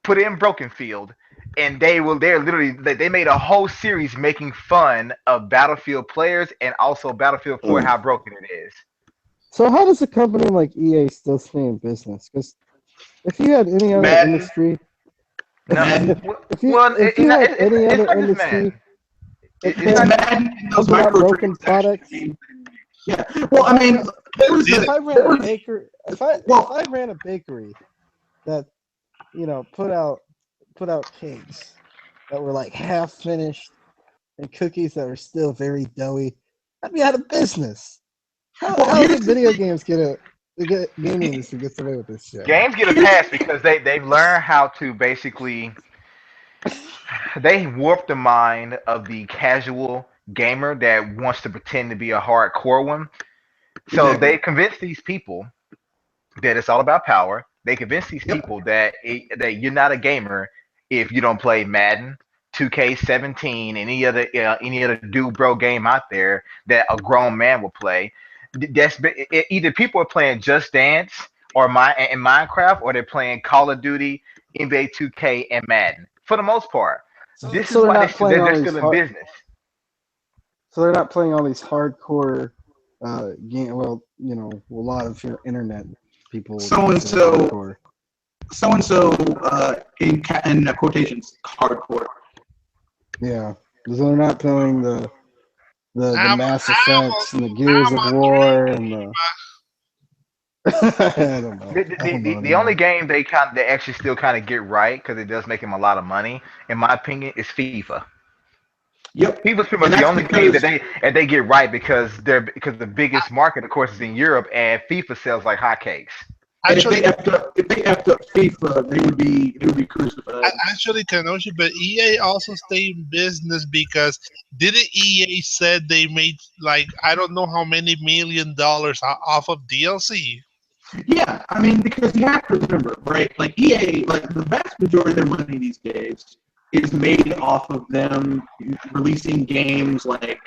Put in Broken Field, and they're literally they made a whole series making fun of Battlefield players and also Battlefield 4 how broken it is. So how does a company like EA still stay in business? Because if you had any other Madden. industry, No, if you well, had any it's other not just industry, Madden. that It's It's not. Madden and those putting out broken microtransactions. products. Yeah. Well, I mean, there was If a I ran there a was baker, if well, I ran a bakery that put out cakes that were like half finished and cookies that were still very doughy, I'd be out of business. How here's did the video thing. games gaming industry gets away with this shit? Games get a Here's pass because they've learned how to basically they warp the mind of the casual gamer that wants to pretend to be a hardcore one. So exactly. they convince these people that it's all about power. They convince these Yep. people that that you're not a gamer if you don't play Madden, 2K17, any other dude bro game out there that a grown man will play. Either people are playing Just Dance or in Minecraft, or they're playing Call of Duty, NBA 2K, and Madden. For the most part, this So is they're why not playing all they're these still in business. So they're not playing all these hardcore game. Well, a lot of internet people would So and consider so, hardcore. so and so, in quotations, hardcore. Yeah, because they're not playing the I'm Mass I'm Effects and the Gears I'm of War agreeing. and the I don't know. I don't know The only anymore. game they actually still kind of get right because it does make them a lot of money, in my opinion, is FIFA. Yep. FIFA's pretty And much the that's only game because that they get right because the biggest market, of course, is in Europe, and FIFA sells like hotcakes. and if they Actually, effed up FIFA, they would be crucified. actually, Kenoshi, but EA also stay in business because didn't EA said they made like I don't know how many $1 million off of DLC? Yeah, I mean, because you have to remember, right? Like EA, like the vast majority of their money these days is made off of them releasing games like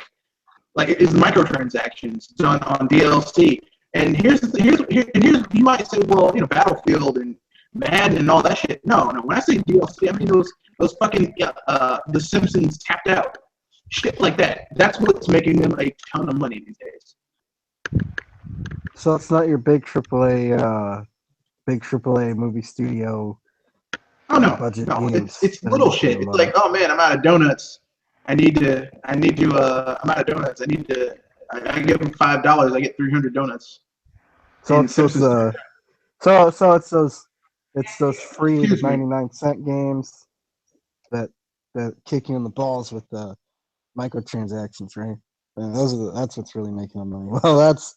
it is microtransactions done on DLC. And here's the thing, here's you might say, well, Battlefield and Madden and all that shit. No, no. When I say DLC, I mean those fucking The Simpsons tapped out shit like that. That's what's making them a ton of money these days. So it's not your big AAA movie studio Oh no, budget no. It's games it's that are little making shit. the It's money. like, oh man, I'm out of donuts. I'm out of donuts. I give them $5. I get 300 donuts. So And it's those Simpsons. it's those free Excuse me. 99-cent games that kick you in the balls with the microtransactions, right? And that's what's really making them money. Well, that's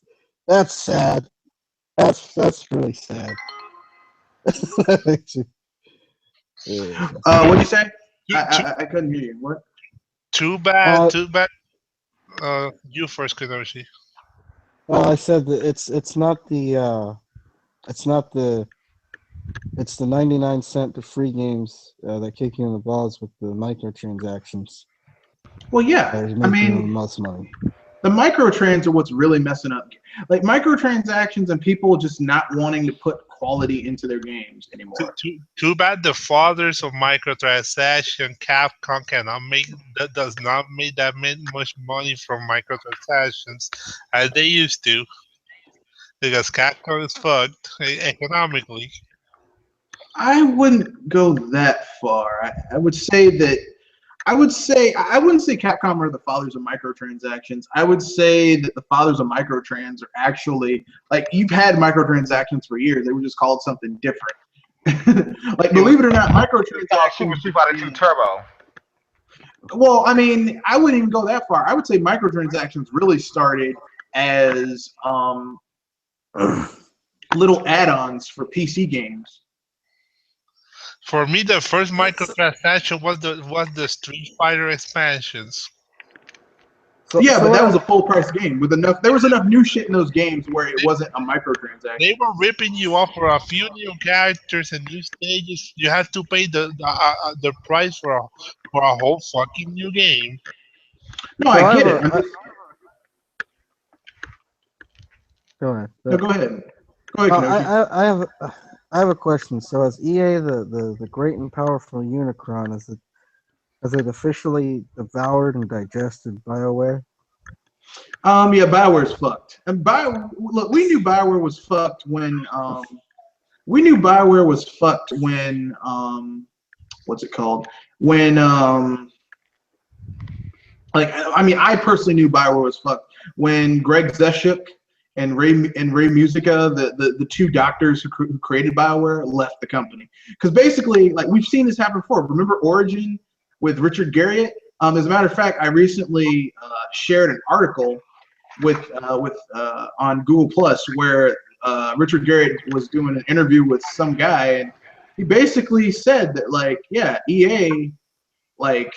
sad. That's really sad. Yeah. What'd you say? Too, too, I couldn't hear you. What? too bad. Uh, Too bad. You first, Kenoshi. I said that it's not the it's the 99-cent to free games that kick you in the balls with the microtransactions Well, that yeah. are I making them the mean, most money. the microtrans are what's really messing up. Like microtransactions and people just not wanting to put quality into their games anymore. Too bad the fathers of microtransaction, Capcom, does not make that much money from microtransactions as they used to, because Capcom is fucked economically. I wouldn't go that far. I would say that I wouldn't say Capcom are the fathers of microtransactions. I would say that the fathers of microtrans are actually like you've had microtransactions for years. They were just called something different. Like It was believe it or not, called Super microtransactions. Street Fighter 2 Turbo. Well, I mean, I wouldn't even go that far. I would say microtransactions really started as little add-ons for PC games. For me, the first microtransaction was the Street Fighter expansions. So, Yeah, so but what that was I- a full price game with enough. There was enough new shit in those games where it wasn't a microtransaction. They were ripping you off for a few new characters and new stages. You had to pay the price for a whole fucking new game. No, so I I have get it. a. I'm just Go ahead. no. Go ahead. Go ahead, Kenoji. I have a question. So, as EA, the great and powerful Unicron, has it officially devoured and digested BioWare? Yeah, Bioware's fucked. And look, we knew Bioware was fucked when what's it called? When like I mean, I personally knew Bioware was fucked when Greg Zeshuk and Ray Musica, the two doctors who created Bioware, left the company. Because basically, like we've seen this happen before. Remember Origin with Richard Garriott? As a matter of fact, I recently shared an article with on Google Plus where Richard Garriott was doing an interview with some guy, and he basically said that like, yeah, EA like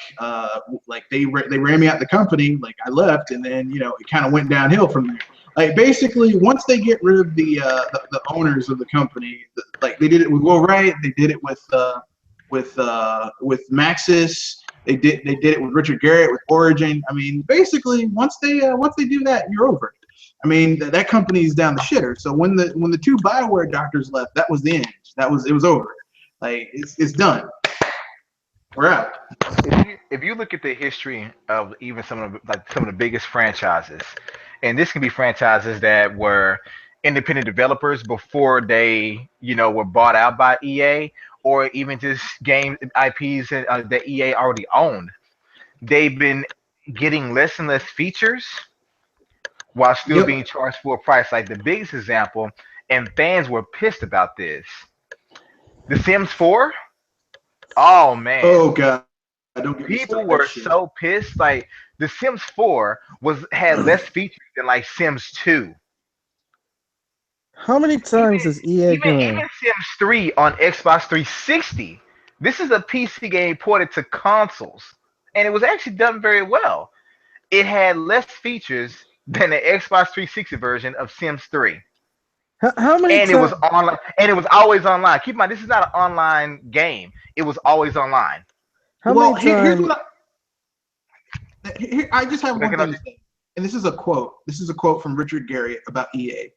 they ran me out the company, like I left, and then it kind of went downhill from there. Like basically, once they get rid of the owners of the company, like they did it with Will Wright, they did it with Maxis. They did it with Richard Garriott with Origin. I mean, basically, once they do that, you're over. I mean, that company's down the shitter. So when the two Bioware doctors left, that was the end. It was over. Like it's done. We're out. If you look at the history of even some of the biggest franchises, and this can be franchises that were independent developers before they were bought out by EA, or even just game IPs that EA already owned, they've been getting less and less features while still being Yep. charged full price. Like the biggest example, and fans were pissed about this. The Sims 4. Oh man. Oh god. Don't get me People started that were shit. so pissed. Like the Sims 4 had less features than like Sims 2. How many times is EA Even gonna? Sims 3 on Xbox 360. This is a PC game ported to consoles, and it was actually done very well. It had less features than the Xbox 360 version of Sims 3. How many And it was times? online, and it was always online. Keep in mind, this is not an online game. It was always online. How Well, many here's times? what I just have one thing to say, and this is a quote. This is a quote from Richard Garriott about EA.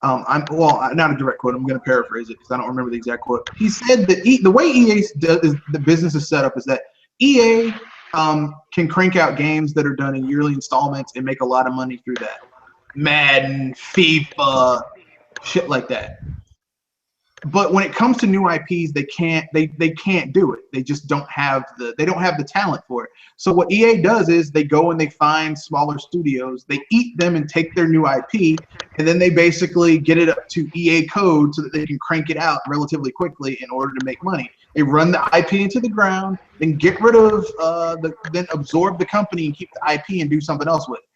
Not a direct quote. I'm going to paraphrase it because I don't remember the exact quote. He said that the way the business is set up is that EA can crank out games that are done in yearly installments and make a lot of money through that. Madden, FIFA, shit like that. But when it comes to new IPs, they can't do it. They just don't have the talent for it. So what EA does is they go and they find smaller studios, they eat them and take their new IP, and then they basically get it up to EA code so that they can crank it out relatively quickly in order to make money. They run the IP into the ground, then get rid of then absorb the company and keep the IP and do something else with it.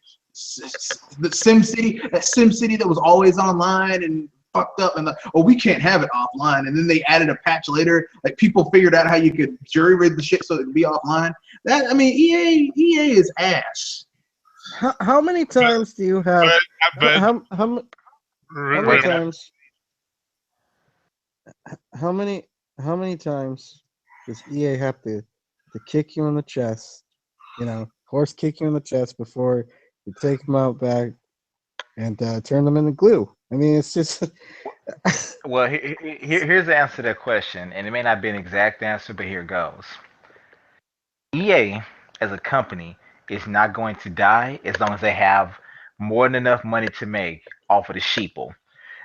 The SimCity that was always online and fucked up, and we can't have it offline, and then they added a patch later, like people figured out how you could jury rig the shit so it would be offline. That, I mean, EA is ass. How many times do you have? How many times? How many times does EA have to kick you in the chest? Horse kick you in the chest before you take them out back and turn them into glue. I mean, it's just. Well, here's the answer to that question, and it may not be an exact answer, but here goes. EA as a company is not going to die as long as they have more than enough money to make off of the sheeple.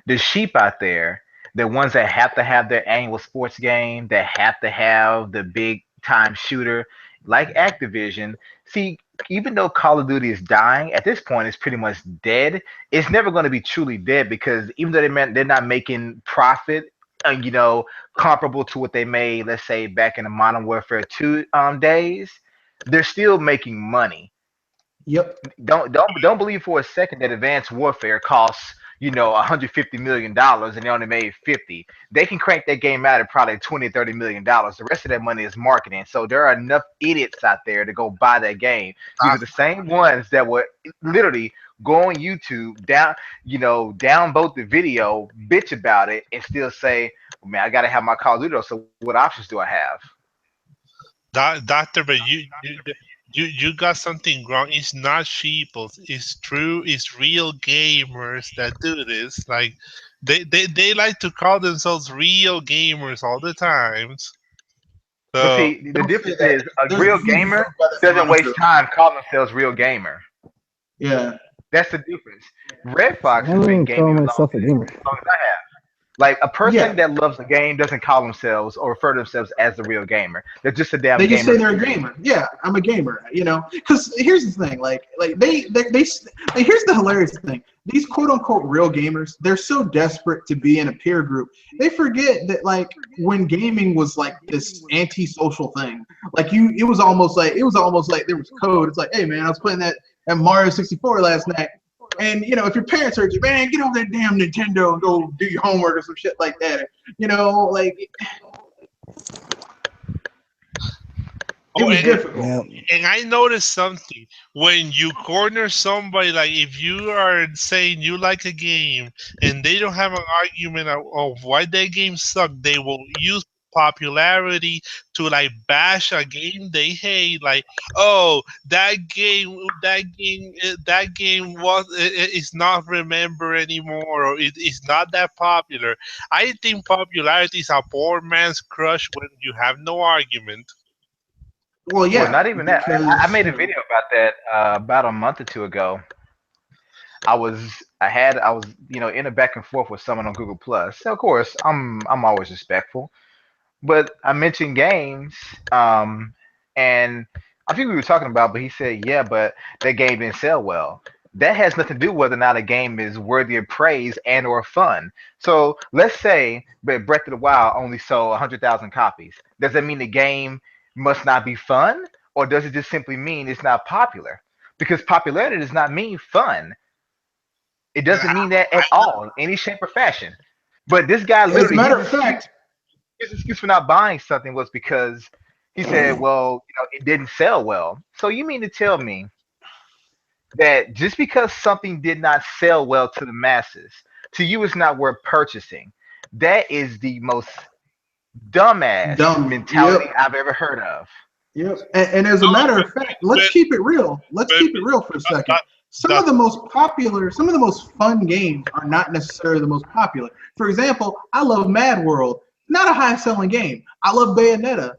The sheep out there, the ones that have to have their annual sports game, that have to have the big time shooter, like Activision. See, even though Call of Duty is dying, at this point it's pretty much dead. It's never going to be truly dead because even though they're not making profit, comparable to what they made, let's say back in the Modern Warfare 2 days, they're still making money. Yep. Don't believe for a second that Advanced Warfare costs $150 million and they only made 50. They can crank that game out at probably 20-30 million dollars. The rest of that money is marketing. So there are enough idiots out there to go buy that game. These are the same ones that would literally go on YouTube, downvote the video, bitch about it, and still say, well, man, I gotta have my Call of Duty. So what options do I have? Doctor, but you got something wrong. It's not sheeples. It's true. It's real gamers that do this. Like they like to call themselves real gamers all the times. But So see, the Don't say difference that. is a There's real billions gamer of brothers and doesn't mothers waste though. time calling themselves real gamer. Yeah. That's the difference. Red I Fox has don't been even call gaming myself a gamer. as long as I have. Like a person Yeah. that loves a game doesn't call themselves or refer to themselves as the real gamer. They're just a damn They just say gamer. they're a gamer. Yeah, I'm a gamer. Because here's the thing. Here's the hilarious thing. These quote unquote real gamers, they're so desperate to be in a peer group, they forget that when gaming was like this antisocial thing, it was almost like there was code. It's like, hey man, I was playing that Mario 64 last night. And if your parents heard you, man, get off that damn Nintendo and go do your homework or some shit like that. It oh, was difficult. Yeah. and I noticed something. When you corner somebody, like if you are saying you like a game and they don't have an argument of why that game sucked, they will use popularity to like bash a game they hate. Like, oh, that game is not remembered anymore, or it's not that popular. I think popularity is a poor man's crush when you have no argument. Well, Well, yeah, not even that. I because made a video about that about a month or two ago. I was in a back and forth with someone on Google Plus. So of course, I'm always respectful. But I mentioned games, and I think we were talking about, but he said, yeah, but that game didn't sell well. That has nothing to do with whether or not a game is worthy of praise and or fun. So let's say that Breath of the Wild only sold 100,000 copies. Does that mean the game must not be fun? Or does it just simply mean it's not popular? Because popularity does not mean fun. It doesn't mean that at all in any shape or fashion. But this guy as a literally, matter of fact, his excuse for not buying something was because he said, well, it didn't sell well. So you mean to tell me that just because something did not sell well to the masses, to you it's not worth purchasing? That is the most dumbass dumb. mentality Yep. I've ever heard of. Yep. And as a matter of fact, let's but, keep it real. Let's but, keep it real for a second. but, Some of the most popular, some of the most fun games are not necessarily the most popular. For example, I love Mad World, not a high-selling game. I love Bayonetta,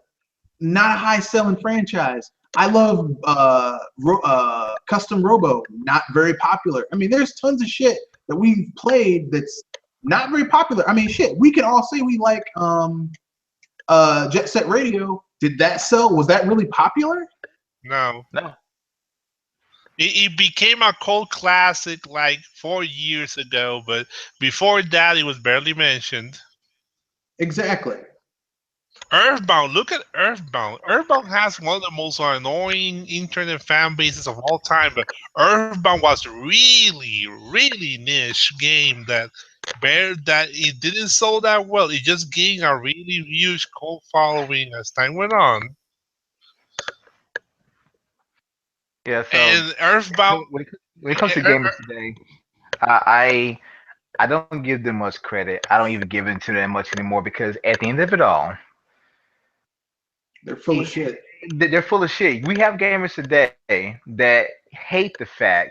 not a high-selling franchise. I love Custom Robo, not very popular. I mean, there's tons of shit that we've played that's not very popular. I mean, shit, we can all say we like Jet Set Radio. Did that sell? Was that really popular? no. No. It became a cult classic like 4 years ago, but before that, it was barely mentioned. Exactly. Earthbound, look at Earthbound. Earthbound has one of the most annoying internet fan bases of all time, but Earthbound was really, really niche game that it didn't sell that well. It just gained a really huge cult following as time went on. Yeah, so And Earthbound, when it comes to gamers today, I I don't give them much credit. I don't even give into them much anymore because at the end of it all, They're full of shit. they're full of shit. We have gamers today that hate the fact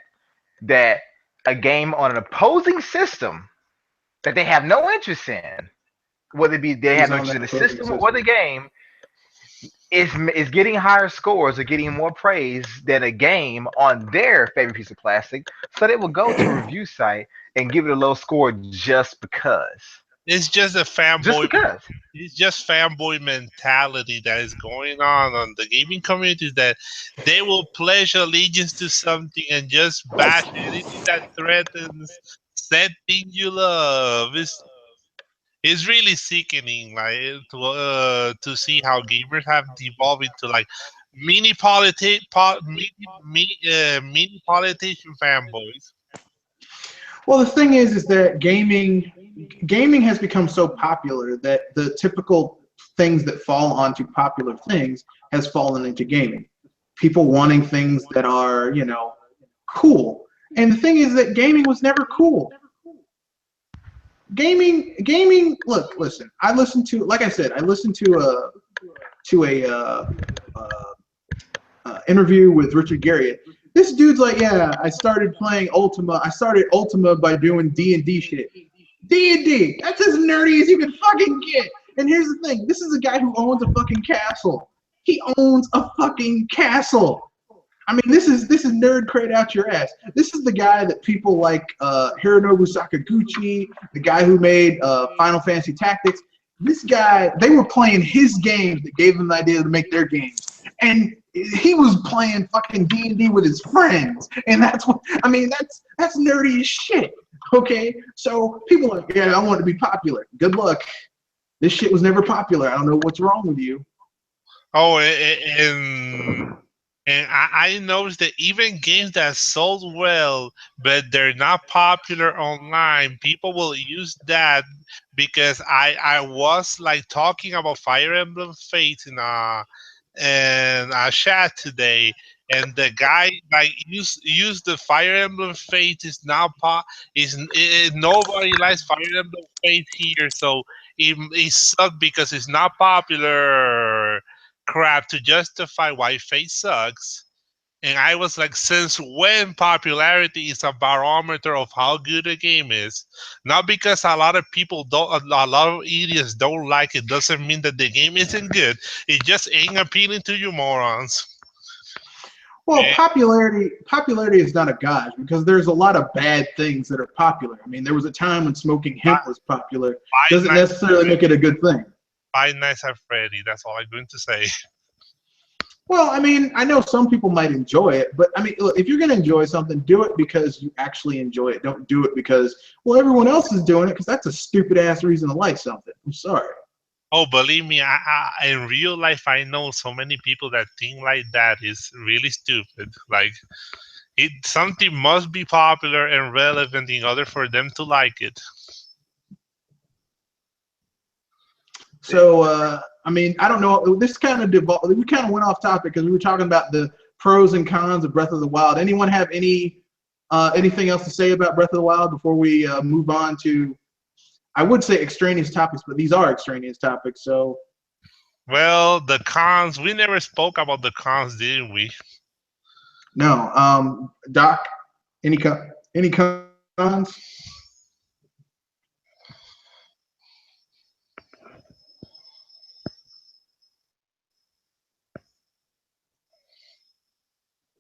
that a game on an opposing system that they have no interest in, whether it be they Is have no on interest that in the opposing system or system. the game, is getting higher scores or getting more praise than a game on their favorite piece of plastic. So they will go to a review site and give it a low score just because. it's just a Just fanboy. because. It's just fanboy mentality that is going on the gaming community, that they will pledge allegiance to something and just bash anything that threatens that thing you love. It's really sickening, like to see how gamers have devolved into like mini politician fanboys. Well, the thing is that gaming has become so popular that the typical things that fall onto popular things has fallen into gaming. People wanting things that are, cool. And the thing is that gaming was never cool. Gaming. Look, listen. I listened to, like I said, I listened to a interview with Richard Garriott. This dude's like, yeah, I started playing Ultima. I started Ultima by doing D&D shit. D&D. That's as nerdy as you can fucking get. And here's the thing. This is a guy who owns a fucking castle. He owns a fucking castle. I mean, this is nerd crate out your ass. This is the guy that people like Hironobu Sakaguchi, the guy who made Final Fantasy Tactics. This guy, they were playing his games that gave them the idea to make their games. And he was playing fucking D&D with his friends. And that's what, I mean, that's nerdy as shit. Okay? So people are like, yeah, I want to be popular. Good luck. This shit was never popular. I don't know what's wrong with you. Oh, and I noticed that even games that sold well, but they're not popular online, people will use that because I was like talking about Fire Emblem Fates in a chat today, and the guy like used the Fire Emblem Fates is now nobody likes Fire Emblem Fates here, so it sucked because it's not popular crap to justify why Fate sucks. And I was like, since when popularity is a barometer of how good a game is? Not because a lot of people don't, a lot of idiots don't like it, doesn't mean that the game isn't good. It just ain't appealing to you morons. Well, popularity is not a gauge because there's a lot of bad things that are popular. I mean, there was a time when smoking hemp was popular. Doesn't necessarily make it a good thing. Five Nights at Freddy. That's all I'm going to say. Well, I mean, I know some people might enjoy it, but I mean, look, if you're going to enjoy something, do it because you actually enjoy it. Don't do it because, well, everyone else is doing it, because that's a stupid-ass reason to like something. I'm sorry. Oh, believe me, I in real life, I know so many people that think like that is really stupid. Like, something must be popular and relevant in order for them to like it. So, I mean, I don't know. This kind of we kind of went off topic because we were talking about the pros and cons of Breath of the Wild. Anyone have anything else to say about Breath of the Wild before we move on to, I would say extraneous topics, but these are extraneous topics. So, well, the cons. We never spoke about the cons, did we? No. Doc, any cons?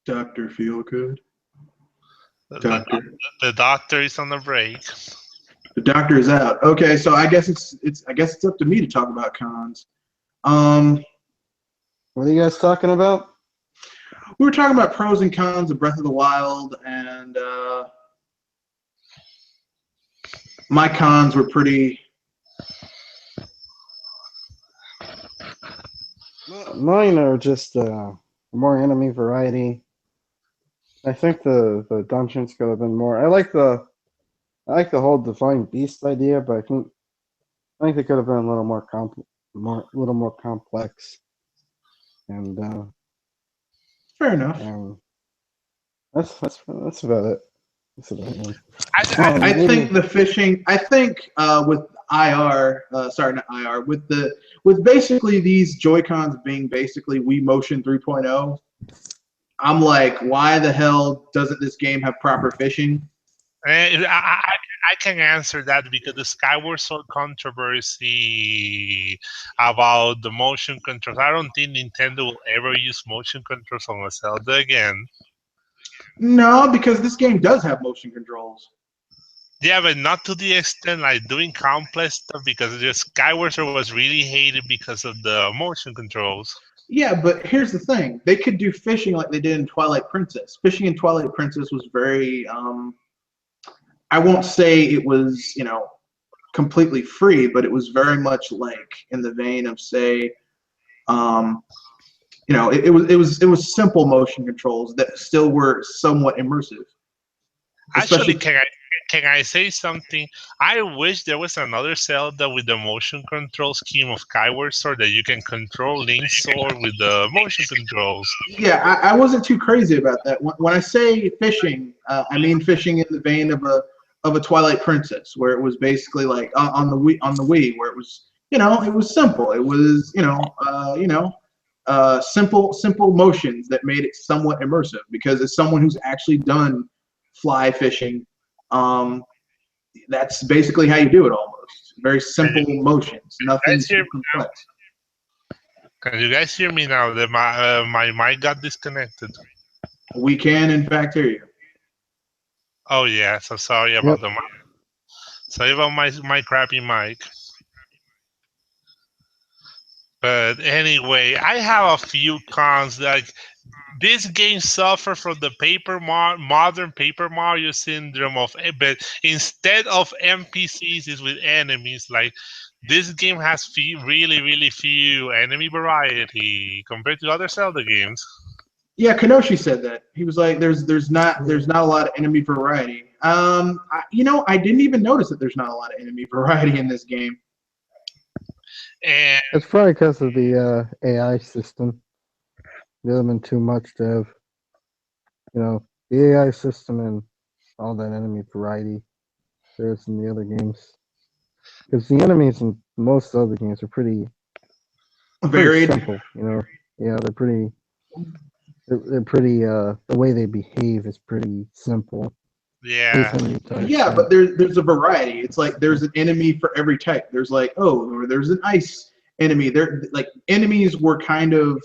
Dr. Feelgood. The doctor is on the break. The doctor is out. Okay, so I guess it's up to me to talk about cons. What are you guys talking about? We were talking about pros and cons of Breath of the Wild, and my cons were pretty. Mine are just more enemy variety. I think the dungeons could have been more. I like the whole divine beast idea, but I think they could have been a little more complex. And Fair enough. That's about it. That's about it. I think the fishing. I think with IR, sorry, not IR, with basically these Joy-Cons being basically Wii Motion 3.0. I'm like, why the hell doesn't this game have proper fishing? I can answer that because the Skyward Sword controversy about the motion controls. I don't think Nintendo will ever use motion controls on a Zelda again. No, because this game does have motion controls. Yeah, but not to the extent like doing complex stuff, because the Skyward Sword was really hated because of the motion controls. Yeah, but here's the thing. They could do fishing like they did in Twilight Princess. Fishing in Twilight Princess was very, I won't say it was, completely free, but it was very much like in the vein of, say, it was simple motion controls that still were somewhat immersive. Actually, can I say something? I wish there was another Zelda with the motion control scheme of Skyward Sword that you can control Link's sword with the motion controls. Yeah, I wasn't too crazy about that. When I say fishing, I mean fishing in the vein of a Twilight Princess, where it was basically like on the Wii, where it was it was simple. It was simple motions that made it somewhat immersive. Because as someone who's actually done fly fishing, that's basically how you do it almost. Very simple motions, nothing too complex. Can you guys hear me now? That my mic got disconnected. We can, in fact, hear you. Oh yeah, so sorry about the mic. Sorry about my crappy mic. But anyway, I have a few cons. Like this game suffers from the modern Paper Mario syndrome of, but instead of NPCs, is with enemies. Like this game has really few enemy variety compared to other Zelda games. Yeah, Kanoshi said that. He was like, "There's not a lot of enemy variety." I didn't even notice that there's not a lot of enemy variety in this game. And It's probably because of the AI system. There have been too much to have, the AI system and all that enemy variety there is in the other games. Because the enemies in most other games are pretty Varied. simple. Yeah, they're pretty. They're pretty. The way they behave is pretty simple. yeah, Yeah, but there's a variety. It's like there's an enemy for every type. There's like or there's an ice enemy. There like enemies were kind of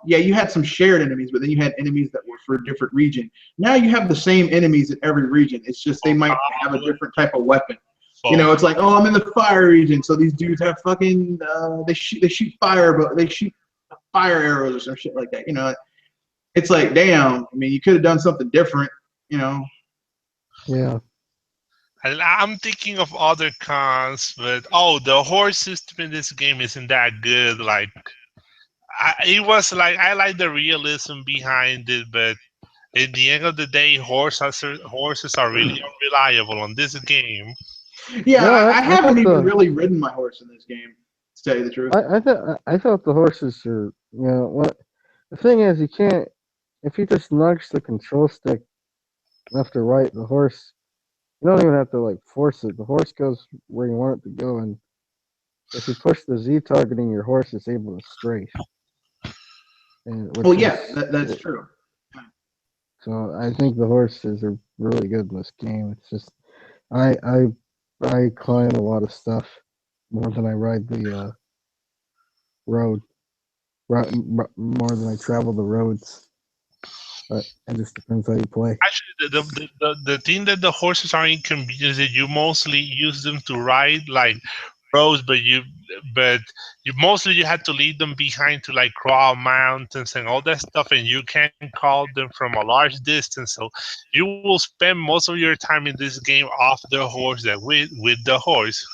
you had some shared enemies, but then you had enemies that were for a different region. Now you have the same enemies in every region. It's just they might have a different type of weapon. It's like, oh, I'm in the fire region, so these dudes have fucking they shoot fire, but they shoot fire arrows or some shit like that. It's like, damn. I mean, you could have done something different. Yeah. I'm thinking of other cons, but the horse system in this game isn't that good. Like, I like the realism behind it, but at the end of the day, horses are really unreliable on this game. Yeah, No, I haven't even really ridden my horse in this game, to tell you the truth. I thought the horses are what the thing is you can't if you just nudge the control stick left or right, the horse you don't even have to like force it. The horse goes where you want it to go, and if you push the Z targeting, your horse is able to strafe. That's true. So I think the horses are really good in this game. It's just I climb a lot of stuff more than I ride the road, more than I travel the roads. But it just depends how you play. Actually, the thing that the horses are inconvenient is that you mostly use them to ride like roads, but you mostly you had to leave them behind to like crawl mountains and all that stuff, and you can call them from a large distance. So you will spend most of your time in this game off the horse than with the horse.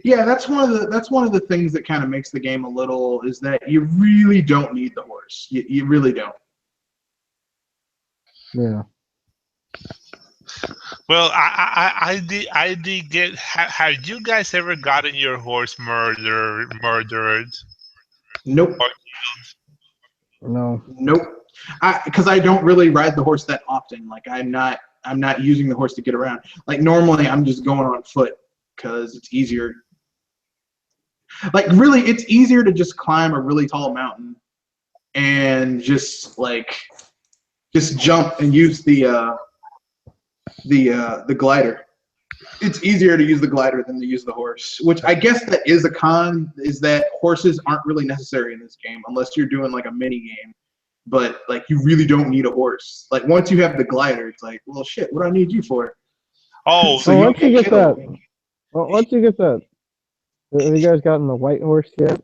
Yeah, that's one of the things that kind of makes the game a little is that you really don't need the horse. You really don't. Yeah. Well, I did get. Have you guys ever gotten your horse murdered? Nope. No. Nope. Because I don't really ride the horse that often. Like I'm not using the horse to get around. Like normally I'm just going on foot because it's easier. Like really, it's easier to just climb a really tall mountain and just jump and use the glider. It's easier to use the glider than to use the horse, which I guess that is a con, is that horses aren't really necessary in this game unless you're doing like a mini game. But like you really don't need a horse. Like once you have the glider, it's like, well, shit, what do I need you for? Oh, So once you get that, have you guys gotten the white horse yet?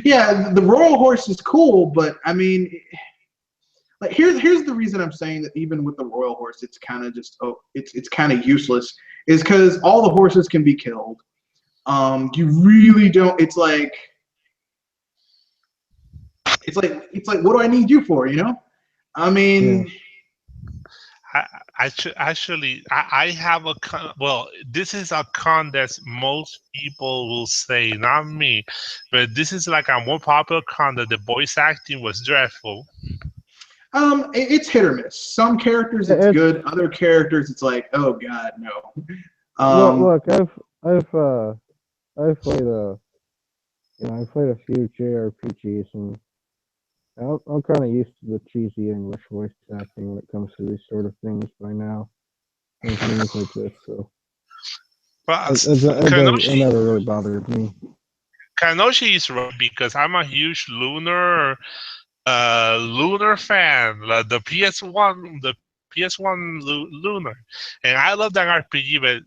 Yeah, the royal horse is cool, but I mean, like here's the reason I'm saying that even with the royal horse, it's kind of just it's kind of useless. Is because all the horses can be killed. You really don't. It's like what do I need you for? I mean, I have a con. Well, this is a con that most people will say, not me, but this is like a more popular con that the voice acting was dreadful. It's hit or miss. Some characters it's It's good. Other characters it's like, oh god, no. look. I've played I've played a few JRPGs, and I'm kind of used to the cheesy English voice acting when it comes to these sort of things by now, and things like this. So But it never really bothered me. Kanoshi is right because I'm a huge Lunar fan, like the PS1 Lunar, and I love that RPG. But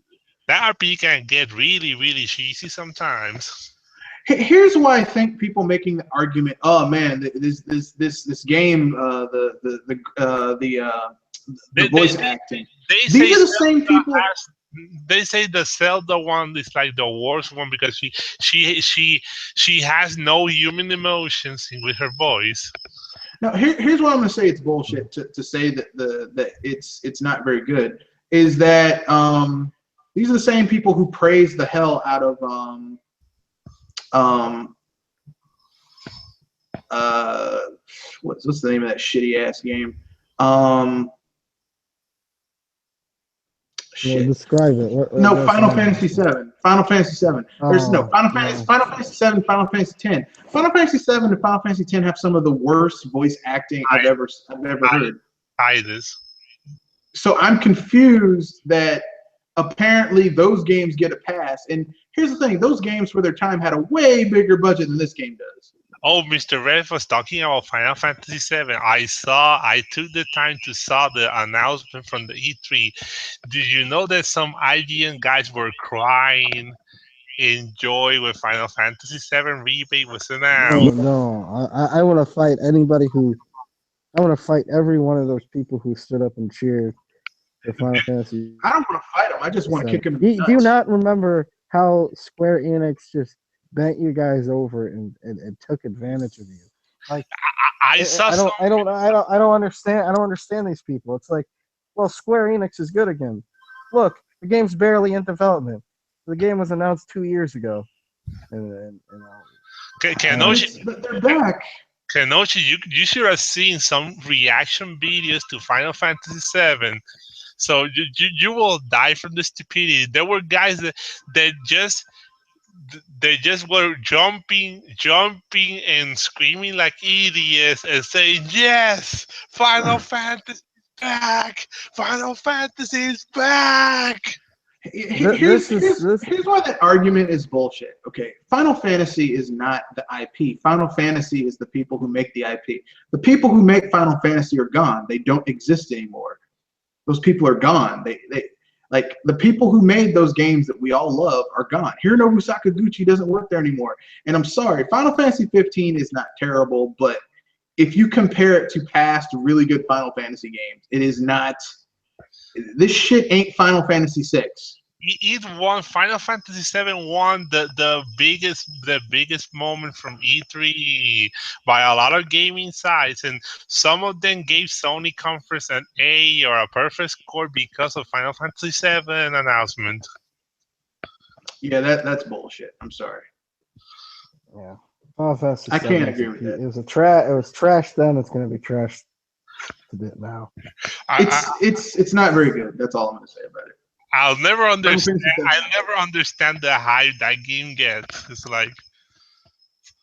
that RPG can get really, really cheesy sometimes. Here's why I think people making the argument, oh man, this game, the voice acting. These are the same people. They say the Zelda one is like the worst one because she has no human emotions with her voice. Now, here's what I'm going to say. It's bullshit to say that it's not very good. Is that these are the same people who praise the hell out of what's the name of that shitty ass game? Shit. Describe it. No, Final Fantasy VII. Final Fantasy VII. There's no Final Fantasy VII, Final Fantasy X. Final Fantasy VII and Final Fantasy X have some of the worst voice acting I've ever heard. So I'm confused that apparently those games get a pass. And here's the thing: those games for their time had a way bigger budget than this game does. Oh, Mr. Red was talking about Final Fantasy VII. I took the time to saw the announcement from the E3. Did you know that some IGN guys were crying in joy when Final Fantasy VII Remake was announced? No. I want to fight anybody who. I want to fight every one of those people who stood up and cheered for Final Fantasy. I don't want to fight them. I just want to kick them. Do you not remember how Square Enix just bent you guys over and took advantage of you? Like I don't understand these people. It's like, well, Square Enix is good again. Look, the game's barely in development. The game was announced 2 years ago. And but they're back. Kenoshi, you should have seen some reaction videos to Final Fantasy VII. So you will die from the stupidity. There were guys that just were jumping and screaming like idiots and saying, "Yes, Final Fantasy is back! Final Fantasy is back!" Here's why that argument is bullshit. Okay, Final Fantasy is not the IP. Final Fantasy is the people who make the IP. The people who make Final Fantasy are gone. They don't exist anymore. Those people are gone. They like the people who made those games that we all love are gone. Hironobu Sakaguchi doesn't work there anymore. And I'm sorry, Final Fantasy 15 is not terrible, but if you compare it to past really good Final Fantasy games, it is not. This shit ain't Final Fantasy 6. It won. Final Fantasy VII won the biggest moment from E3 by a lot of gaming sites, and some of them gave Sony Conference an A or a perfect score because of Final Fantasy VII announcement. Yeah, that's bullshit. I'm sorry. Yeah, Final Fantasy I can't agree with that. It was trash then. It's going to be trash a bit now. It's not very good. That's all I'm going to say about it. I'll never understand. I never understand the hype that game gets. It's like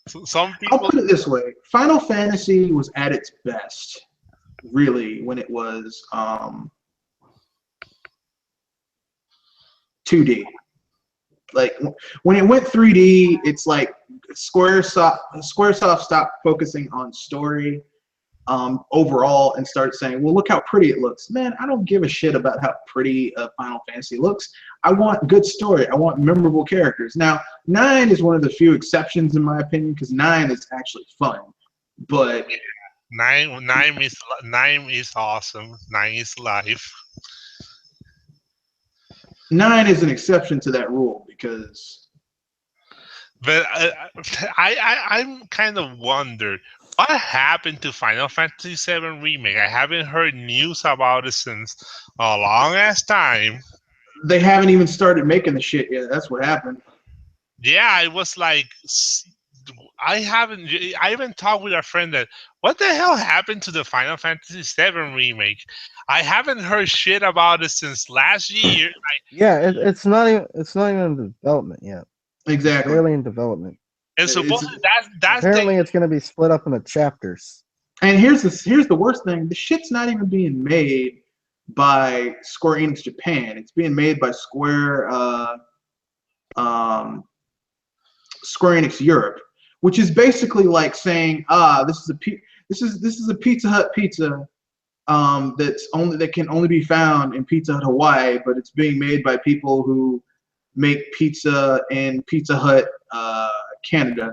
some people. I'll put it this way: Final Fantasy was at its best, really, when it was 2D. Like when it went 3D, it's like Squaresoft stopped focusing on story overall and started saying, well, look how pretty it looks. Man, I don't give a shit about how pretty Final Fantasy looks. I want good story. I want memorable characters. Now, 9 is one of the few exceptions in my opinion because 9 is actually fun. But 9 is awesome. 9 is life. 9 is an exception to that rule because. But I'm kind of wondered. What happened to Final Fantasy VII Remake? I haven't heard news about it since a long ass time. They haven't even started making the shit yet. That's what happened. Yeah, it was like I even talked with a friend that what the hell happened to the Final Fantasy VII Remake? I haven't heard shit about it since last year. Yeah, it's not even in development yet. Exactly. Barely in development. And supposedly that's Apparently, it's going to be split up into chapters. And here's the worst thing: the shit's not even being made by Square Enix Japan. It's being made by Square Enix Europe, which is basically like saying, this is a Pizza Hut pizza that can only be found in Pizza Hut Hawaii, but it's being made by people who make pizza in Pizza Hut Canada.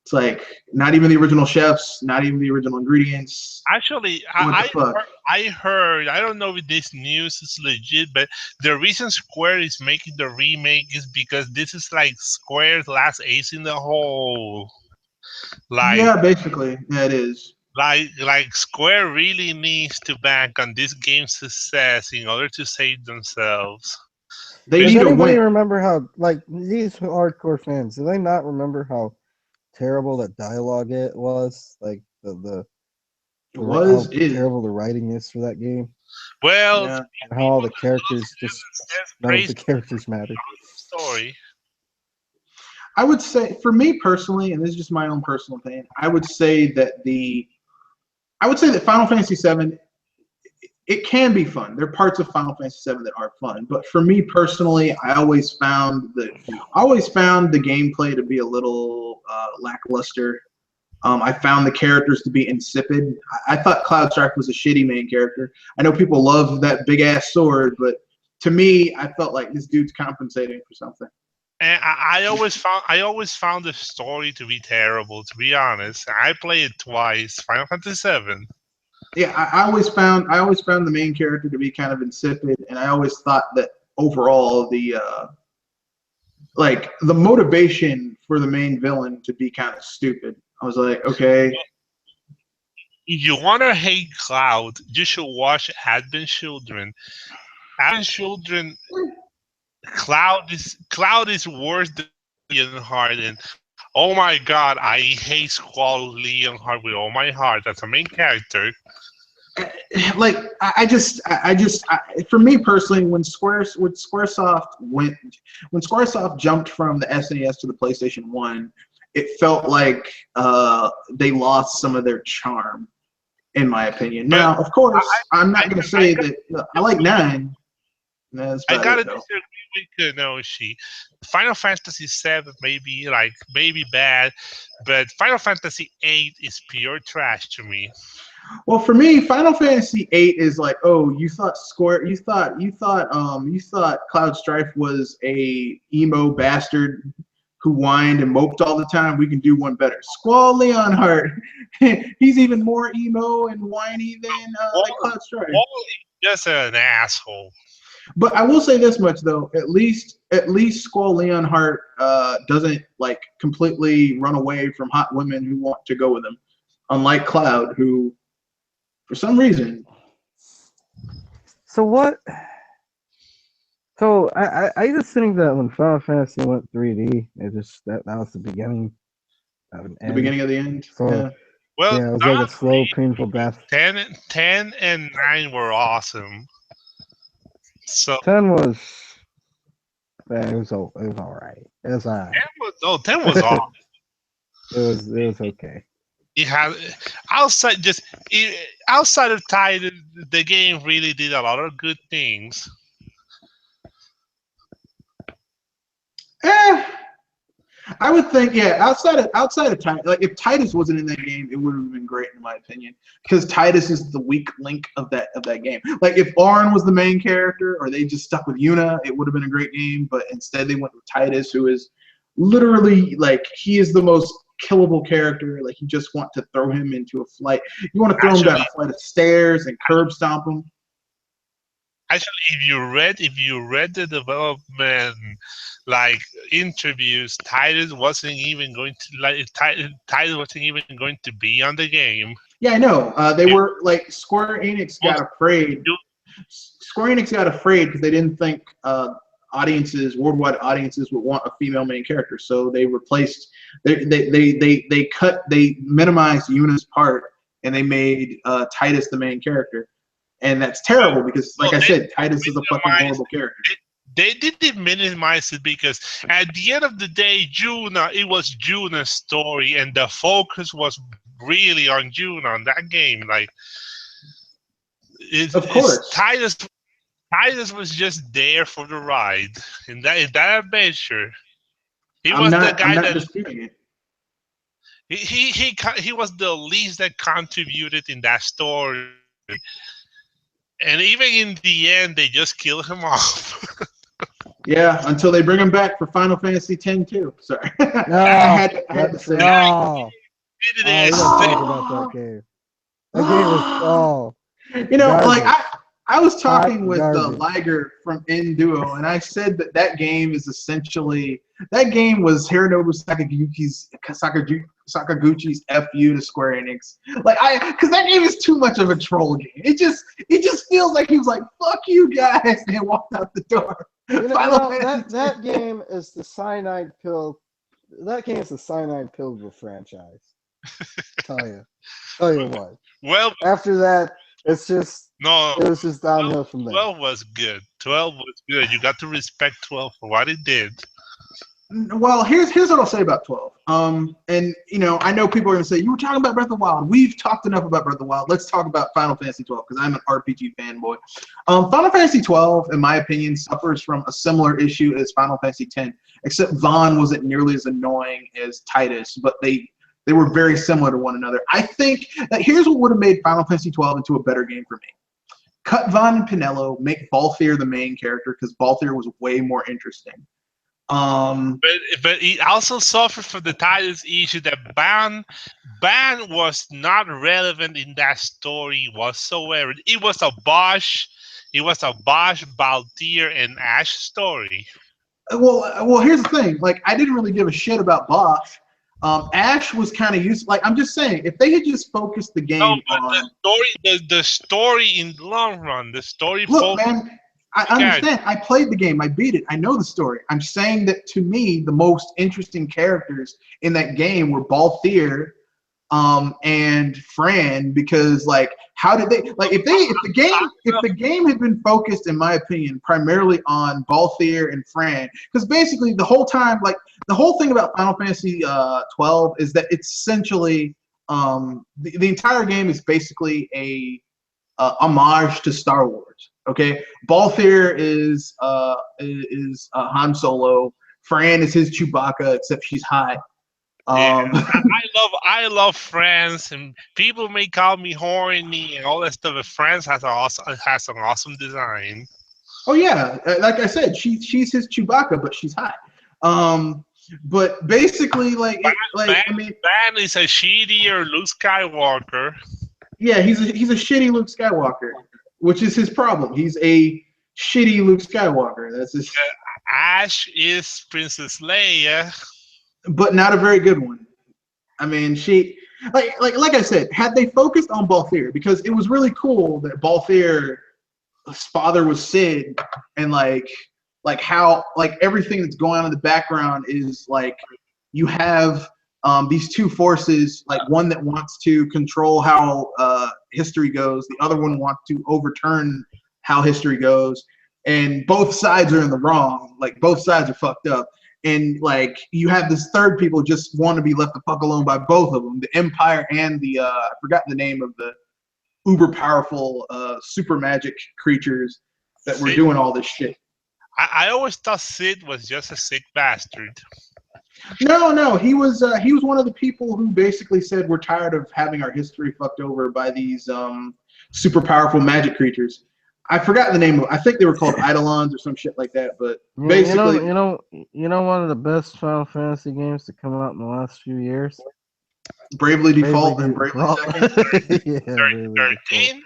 It's like not even the original chefs, not even the original ingredients. Actually, I heard, I don't know if this news is legit, but the reason Square is making the remake is because this is like Square's last ace in the hole. Like, yeah, basically, yeah, it is. Like Square really needs to bank on this game's success in order to save themselves. They Does need to anybody win. remember how, like, these hardcore fans, do they not remember how terrible that dialogue it was? Like, how terrible the writing is for that game? Well, yeah. And how all the characters none of the characters matter. Story. I would say, for me personally, and this is just my own personal opinion, I would say that Final Fantasy VII, it can be fun. There are parts of Final Fantasy VII that are fun, but for me personally, I always found the gameplay to be a little lackluster. I found the characters to be insipid. I thought Cloud Strife was a shitty main character. I know people love that big ass sword, but to me, I felt like this dude's compensating for something. And I always found the story to be terrible. To be honest, I played it twice. Final Fantasy VII. Yeah, I always found the main character to be kind of insipid, and I always thought that overall the motivation for the main villain to be kind of stupid. I was like, okay. If you want to hate Cloud, you should watch Advent Children. Advent Children, Cloud is worse than Leonhardt, and oh my god, I hate Squall Leonhardt with all my heart. That's a main character. Like for me personally, when Squaresoft jumped from the SNES to the PlayStation 1, it felt like they lost some of their charm, in my opinion. Now, of course, I'm not going to say that I like 9. I gotta disagree with Kenoshi. Final Fantasy VII may be bad, but Final Fantasy VIII is pure trash to me. Well, for me, Final Fantasy VIII is like, oh, you thought Cloud Strife was a emo bastard who whined and moped all the time. We can do one better. Squall Leonhardt, he's even more emo and whiny than Cloud Strife. Just an asshole. But I will say this much though: at least Squall Leonhardt doesn't like completely run away from hot women who want to go with him, unlike Cloud, who, for some reason. So what? So I just think that when Final Fantasy went 3D, it just that was the beginning of an end. The beginning of the end. So, yeah. Well, yeah, it was like a slow, painful death. 10 and 9 were awesome. So 10 was. It was all right. It was all right. 10 was awesome. It was okay. It had outside of Tide, the game really did a lot of good things. I would think, yeah, outside of Titus, like if Titus wasn't in that game, it would have been great in my opinion, because Titus is the weak link of that game. Like if Auron was the main character, or they just stuck with Yuna, it would have been a great game. But instead, they went with Titus, who is literally like he is the most killable character. Like you just want to throw him into a flight. You want to throw him down a flight of stairs and curb stomp him. Actually, if you read the development like interviews, Titus wasn't even going to Titus wasn't even going to be on the game. Yeah, I know. They It were like Square Enix got was afraid. Square Enix got afraid because they didn't think worldwide audiences would want a female main character. So they replaced. They minimized Yuna's part, and they made Titus the main character. And that's terrible because, like I said, Titus is a fucking horrible character. They didn't minimize it because at the end of the day, it was Juna's story, and the focus was really on Juna on that game. Like, Of course, Titus was just there for the ride in that adventure. I'm not disputing it. He was the least that contributed in that story. And even in the end, they just killed him off. Yeah, until they bring him back for Final Fantasy X too. Sorry. No, I had to say no. It We is. don't talk about that game. That game was You know, garbage. like I was talking with Garbage. Liger from Duo, and I said that game is essentially that game was Hironobu Sakaguchi's FU to Square Enix. Like because that game is too much of a troll game. It just feels like he was like "fuck you guys" and walked out the door. that game is the cyanide pill. That game is the cyanide pill of the franchise. Tell you what. Well, After that, it was just downhill from there. 12 was good. 12 was good. You got to respect 12 for what it did. Well, here's what I'll say about 12. And you know, I know people are gonna say you were talking about Breath of the Wild. We've talked enough about Breath of the Wild. Let's talk about Final Fantasy 12 because I'm an RPG fanboy. Final Fantasy 12, in my opinion, suffers from a similar issue as Final Fantasy 10, except Vaughn wasn't nearly as annoying as Titus, but they were very similar to one another. I think that here's what would have made Final Fantasy 12 into a better game for me. Cut Vaughn and Pinello, make Balthier the main character because Balthier was way more interesting. But he also suffered from the Titus issue that Ban was not relevant in that story whatsoever. It was a Bosch, Baltier, and Ash story. Well, here's the thing. Like, I didn't really give a shit about Bosch. Ash was kind of used. Like, I'm just saying, if they had just focused the game on the story in the long run, the story. Look, man, I understand. I played the game. I beat it. I know the story. I'm saying that to me, the most interesting characters in that game were Balthier, and Fran, because like, how did they like if the game had been focused, in my opinion, primarily on Balthier and Fran, because basically the whole time, like the whole thing about Final Fantasy 12 is that it's essentially the entire game is basically a homage to Star Wars. Okay, Balthier is Han Solo. Fran is his Chewbacca, except she's hot. I love France, and people may call me horny and all that stuff, but France has an awesome design. Oh yeah, like I said, she's his Chewbacca, but she's hot. But basically, Ban is a shittier Luke Skywalker. Yeah, he's a shitty Luke Skywalker, which is his problem. He's a shitty Luke Skywalker. That's his. Ash is Princess Leia, but not a very good one. I mean, she like I said, had they focused on Balthier, because it was really cool that Balthier's father was Sid, and like how like everything that's going on in the background is like you have these two forces, like one that wants to control how history goes, the other one wants to overturn how history goes, and both sides are in the wrong. Like both sides are fucked up. And like you have this third people just want to be left the fuck alone by both of them, the Empire and the I forgot the name of the uber powerful super magic creatures that were doing all this shit. I always thought Sid was just a sick bastard. No, he was one of the people who basically said we're tired of having our history fucked over by these super powerful magic creatures. I forgot the name of. I think they were called Eidolons or some shit like that. But basically, you know, one of the best Final Fantasy games to come out in the last few years. Bravely Default and Bravely Second. Yeah, 13.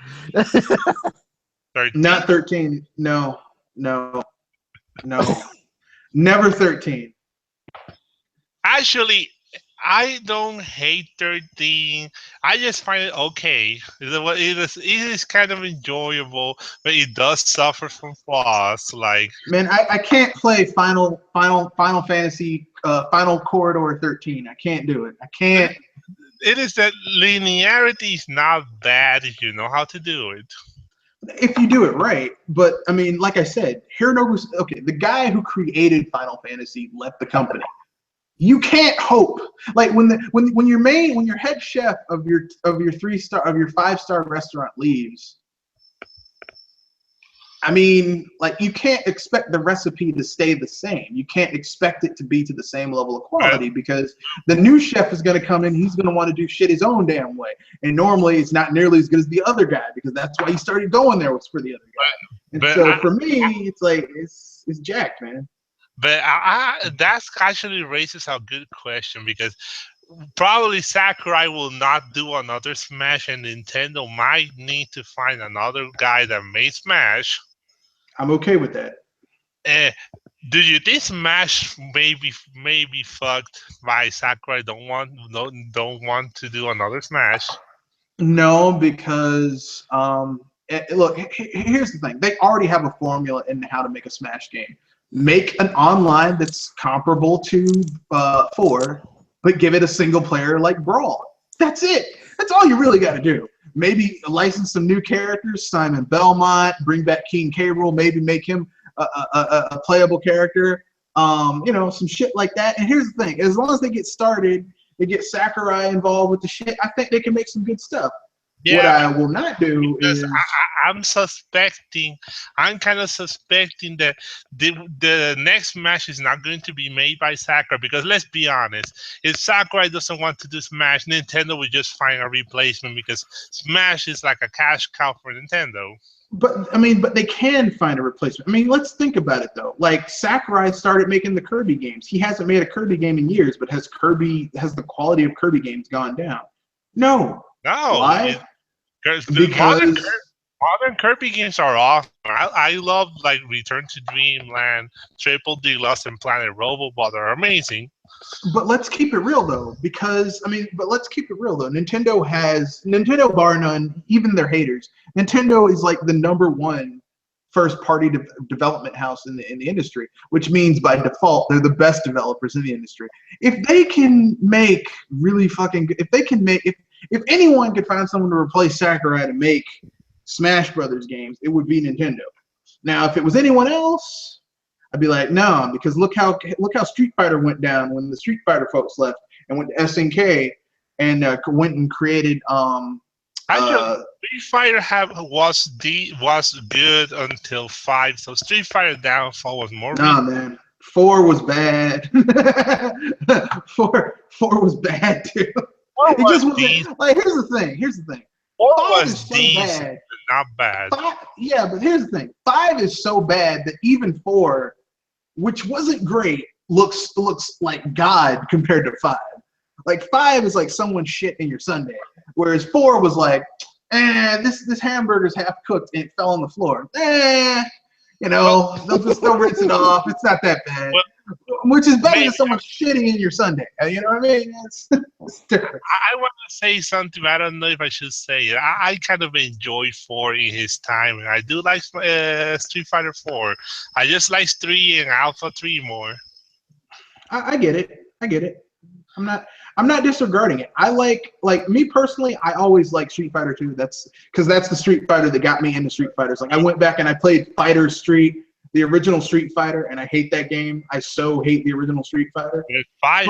13? Not 13. No, no, no. Never 13. Actually, I don't hate 13. I just find it okay. It is kind of enjoyable, but it does suffer from flaws. Like, Man, I can't play Final Fantasy Final Corridor 13. I can't do it. I can't. it is that linearity is not bad if you know how to do it. If you do it right. But I mean, like I said, Hironobu's okay. The guy who created Final Fantasy left the company. You can't hope like when your head chef of your 5-star restaurant leaves. I mean, like you can't expect the recipe to stay the same. You can't expect it to be to the same level of quality because the new chef is going to come in. He's going to want to do shit his own damn way, and normally it's not nearly as good as the other guy because that's why he started going there was for the other guy. And so for me, it's like it's jacked, man. But that's actually raises a good question because probably Sakurai will not do another Smash, and Nintendo might need to find another guy that may Smash. I'm okay with that. Do you think Smash may be fucked by Sakurai? Don't want to do another Smash. No, because look, here's the thing. They already have a formula in how to make a Smash game. Make an online that's comparable to 4, but give it a single player like Brawl. That's it. That's all you really got to do. Maybe license some new characters, Simon Belmont, bring back King K. Rool, maybe make him a playable character. Some shit like that. And here's the thing: as long as they get started, they get Sakurai involved with the shit. I think they can make some good stuff. Yeah, what I will not do is I'm kind of suspecting that the next Smash is not going to be made by Sakurai because let's be honest, if Sakurai doesn't want to do Smash, Nintendo will just find a replacement because Smash is like a cash cow for Nintendo. But they can find a replacement. I mean, let's think about it though. Like Sakurai started making the Kirby games. He hasn't made a Kirby game in years, but has the quality of Kirby games gone down? No. Why? Because modern Kirby games are awesome. I love like Return to Dreamland, Triple Deluxe, and Planet Robobot. They're amazing. But let's keep it real though, Nintendo bar none, even their haters. Nintendo is like the #1 first-party development house in the industry, which means by default they're the best developers in the industry. If they can make really fucking good, if anyone could find someone to replace Sakurai to make Smash Brothers games, it would be Nintendo. Now, if it was anyone else, I'd be like, no, because look how Street Fighter went down when the Street Fighter folks left and went to SNK and went and created. Street Fighter was good until 5, so Street Fighter Downfall was more. Nah, man, 4 was bad. 4 was bad too. It just wasn't like. Here's the thing. 4 was so bad, not bad. 5, yeah, but here's the thing. 5 is so bad that even 4, which wasn't great, looks like God compared to 5. Like 5 is like someone shit in your sundae, whereas 4 was like, this hamburger's half cooked and it fell on the floor. They'll rinse it off. It's not that bad. Which is better than someone shitting in your sundae. You know what I mean? It's different. I want to say something. I don't know if I should say it. I kind of enjoy 4 in his time. I do like Street Fighter 4. I just like 3 and Alpha 3 more. I get it. I'm not disregarding it. I like me personally. I always like Street Fighter 2. That's because that's the Street Fighter that got me into Street Fighters. Like I went back and I played Fighter Street. The original Street Fighter, and I hate that game. I so hate the original Street Fighter. 5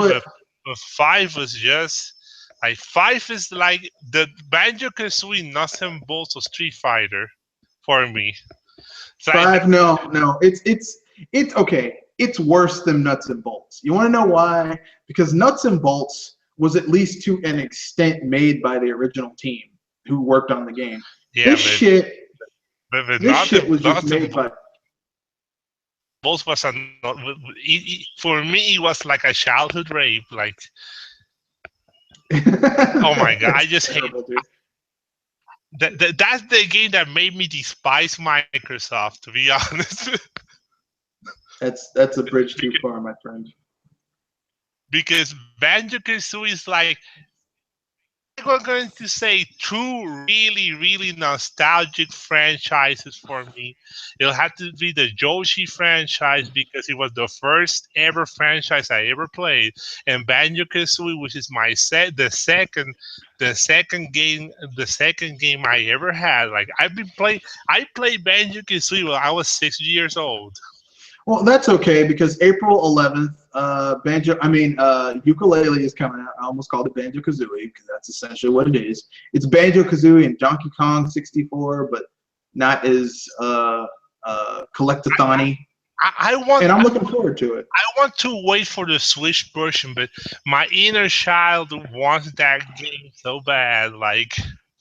was just like 5 is like the Banjo-Kazooie nuts and bolts of Street Fighter for me. So 5, no, it's okay. It's worse than nuts and bolts. You want to know why? Because nuts and bolts was at least to an extent made by the original team who worked on the game. Yeah, this shit was just made by. Both was for me. It was like a childhood rape. Like, oh my god, I just hate. That's the game that made me despise Microsoft, to be honest. That's a bridge too far, my friend. Because Banjo-Kazooie is like, I'm going to say two really, really nostalgic franchises for me. It'll have to be the Yoshi franchise because it was the first ever franchise I ever played, and Banjo-Kazooie, which is the second game I ever had. Like I played Banjo-Kazooie when I was 6 years old. Well, that's okay because April 11th, Ukulele is coming out. I almost called it Banjo Kazooie because that's essentially what it is. It's Banjo Kazooie and Donkey Kong 64, but not as collectathon-y. And I'm looking forward to it. I want to wait for the Switch version, but my inner child wants that game so bad. Like,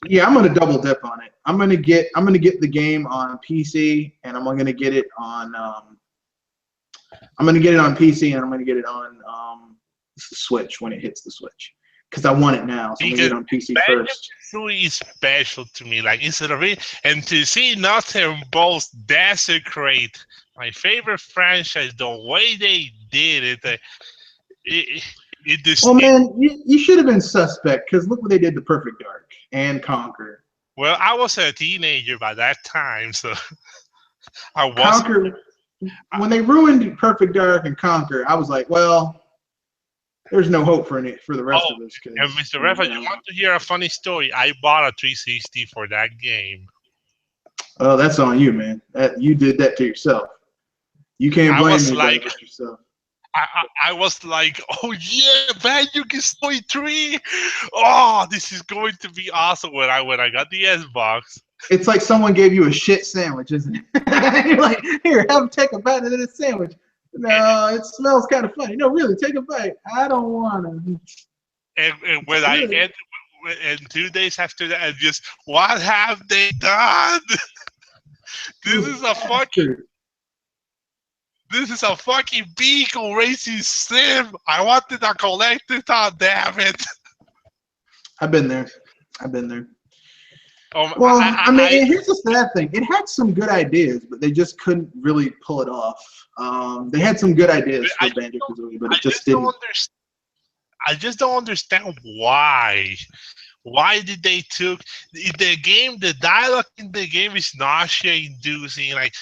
yeah, I'm gonna double dip on it. I'm gonna get the game on PC, and I'm gonna get it on. I'm gonna get it on PC, and I'm gonna get it on Switch when it hits the Switch, because I want it now. So I'm gonna get it on PC first. Banjo-Kazooie is special to me. Like, it's and to see Northern Balls desecrate my favorite franchise the way they did it, it just. Well, man, you should have been suspect because look what they did to Perfect Dark and Conquer. Well, I was a teenager by that time, so I was. Conquer. When they ruined Perfect Dark and Conquer, I was like, well, there's no hope for the rest of us. And Mr. Refa, you want to hear a funny story? I bought a 360 for that game. Oh, that's on you, man. You did that to yourself. You can't blame me for yourself. I was like, oh yeah, Banjo-Kazooie 3. Oh, this is going to be awesome when I got the Xbox. It's like someone gave you a shit sandwich, isn't it? You're like, here, take a bite of this sandwich. No, it smells kind of funny. No, really, take a bite. I don't want to. And when I ended, and 2 days after that, just what have they done? This is a fucking vehicle racing sim. I wanted a collectathon, damn it. I've been there. Well, here's the sad thing. It had some good ideas, but they just couldn't really pull it off. They had some good ideas for Banjo-Kazooie, but it just didn't. I just don't understand why. Why did they took the game? The dialogue in the game is nausea-inducing. Like,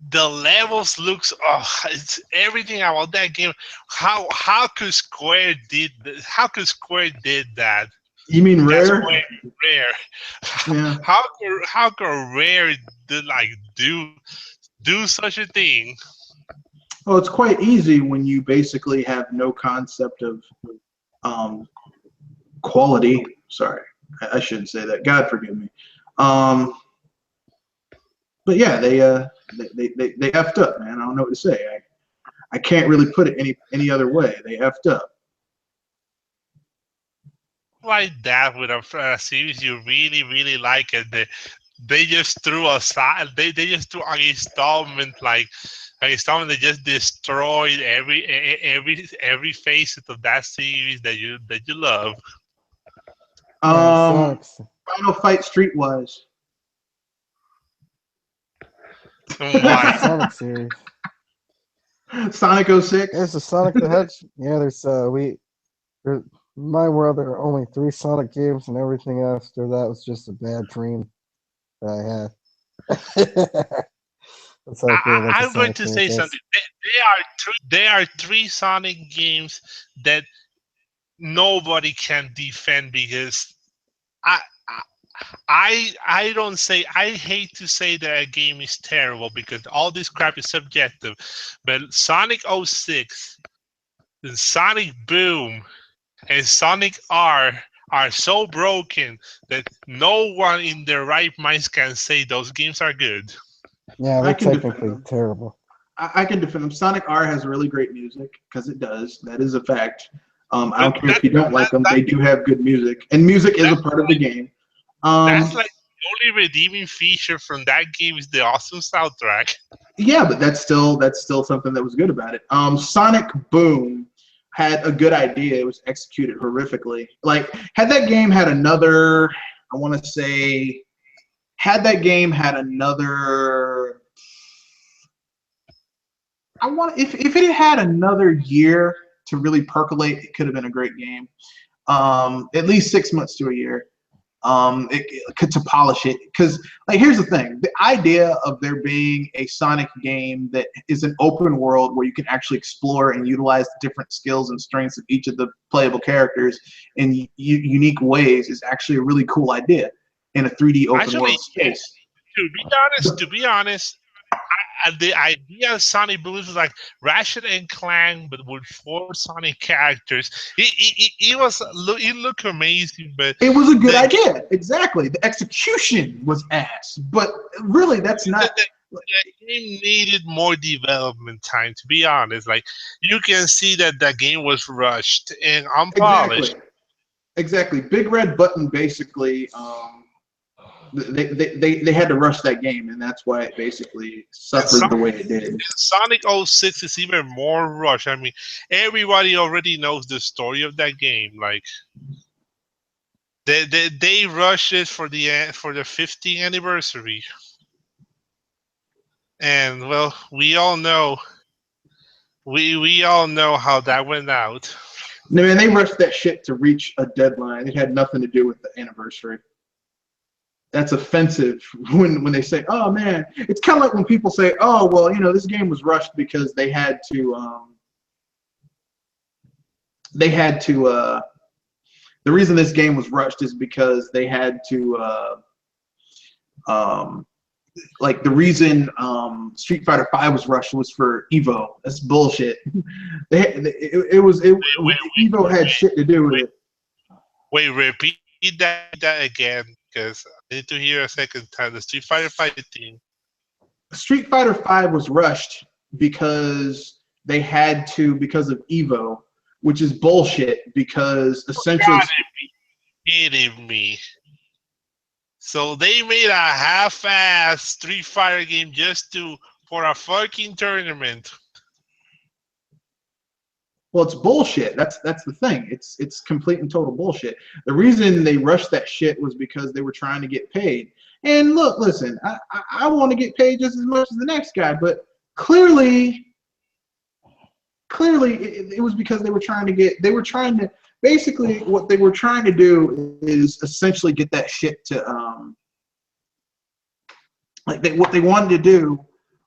the levels looks. Oh, it's everything about that game. How could Square did that? You mean Rare? Rare. Yeah. How could Rare do such a thing? Well, it's quite easy when you basically have no concept of quality. Sorry, I shouldn't say that. God forgive me. But yeah, they effed up, man. I don't know what to say. I can't really put it any other way. They effed up. Like that with a series you really, really like, and they just threw aside. They just threw an installment they just destroyed every facet of that series that you love. Final Fight Streetwise. Sonic series. Sonic 06. There's a Sonic the Hedgehog. Yeah, mine were there only 3 Sonic games, and everything after that was just a bad dream that I had. I'm going to say something. There are 3 Sonic games that nobody can defend because I don't say, I hate to say that a game is terrible because all this crap is subjective, but Sonic 06, Sonic Boom, and Sonic R are so broken that no one in their right minds can say those games are good. Yeah, they're technically terrible. I can defend them. Sonic R has really great music because it does. That is a fact. I don't care if you don't like them. They do have good music, and music is a part of the game. That's like the only redeeming feature from that game is the awesome soundtrack. Yeah, but that's still something that was good about it. Sonic Boom had a good idea. It was executed horrifically. Like, had that game had another I want to say, had that game had another, if it had had another year to really percolate, it could have been a great game. At least 6 months to a year. To polish it, because like here's the thing: the idea of there being a Sonic game that is an open world where you can actually explore and utilize the different skills and strengths of each of the playable characters in unique ways is actually a really cool idea in a 3D open world space. To be honest, the idea of Sonic Boom was like Ratchet and Clank, but with 4 Sonic characters. It looked amazing, but it was a good idea. Exactly, the execution was ass, but really, that's not. The game needed more development time. To be honest, like you can see that the game was rushed and unpolished. Exactly. Big Red Button basically. They had to rush that game, and that's why it basically suffered the way it did. Sonic 06 is even more rushed. I mean, everybody already knows the story of that game. Like, they rushed it for the 50th anniversary, and well, we all know how that went out. No, man, they rushed that shit to reach a deadline. It had nothing to do with the anniversary. That's offensive when they say, "Oh man," it's kind of like when people say, "Oh well, you know, this game was rushed because they had to." The reason this game was rushed is because they had to. Like the reason Street Fighter V was rushed was for Evo. That's bullshit. Evo had shit to do with it. Wait, repeat that again, because I need to hear a second time. The Street Fighter V thing. Street Fighter V was rushed because they had to, because of Evo, which is bullshit. Because essentially, you gotta be kidding me. So they made a half-ass Street Fighter game just for a fucking tournament. Well, it's bullshit. That's the thing. It's complete and total bullshit. The reason they rushed that shit was because they were trying to get paid. And look, listen, I want to get paid just as much as the next guy, but clearly it was because they were trying to basically what they were trying to do is essentially get that shit to what they wanted to do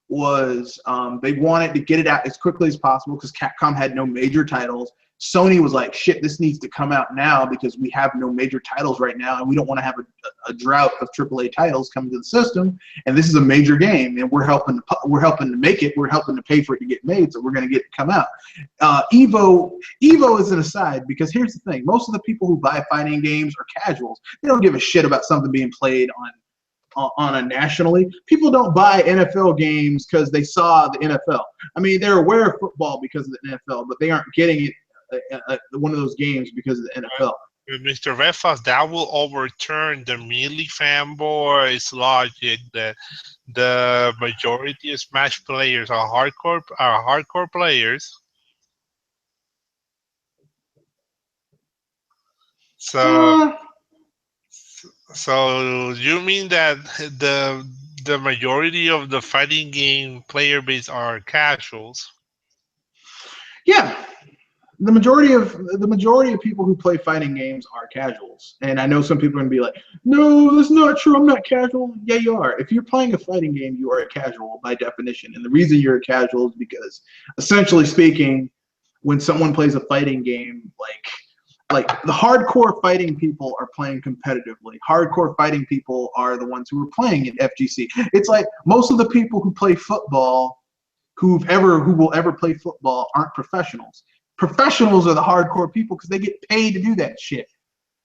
was they wanted to get it out as quickly as possible because Capcom had no major titles. Sony was like, shit, this needs to come out now because we have no major titles right now, and we don't want to have a drought of AAA titles coming to the system. And this is a major game, and we're helping to make it. We're helping to pay for it to get made, so we're going to get it to come out. Evo is an aside because here's the thing: most of the people who buy fighting games are casuals. They don't give a shit about something being played on a nationally. People don't buy NFL games because they saw the NFL. I mean, they're aware of football because of the NFL, but they aren't getting it one of those games because of the NFL. Mr. Refas, that will overturn the Melee fanboys logic that the majority of Smash players are hardcore players. So you mean that the majority of the fighting game player base are casuals? Yeah. The majority of people who play fighting games are casuals. And I know some people are going to be like, no, that's not true. I'm not casual. Yeah, you are. If you're playing a fighting game, you are a casual by definition. And the reason you're a casual is because, essentially speaking, when someone plays a fighting game, like the hardcore fighting people are playing competitively. Hardcore fighting people are the ones who are playing in FGC. It's like most of the people who play football, who will ever play football, aren't professionals. Professionals are the hardcore people because they get paid to do that shit.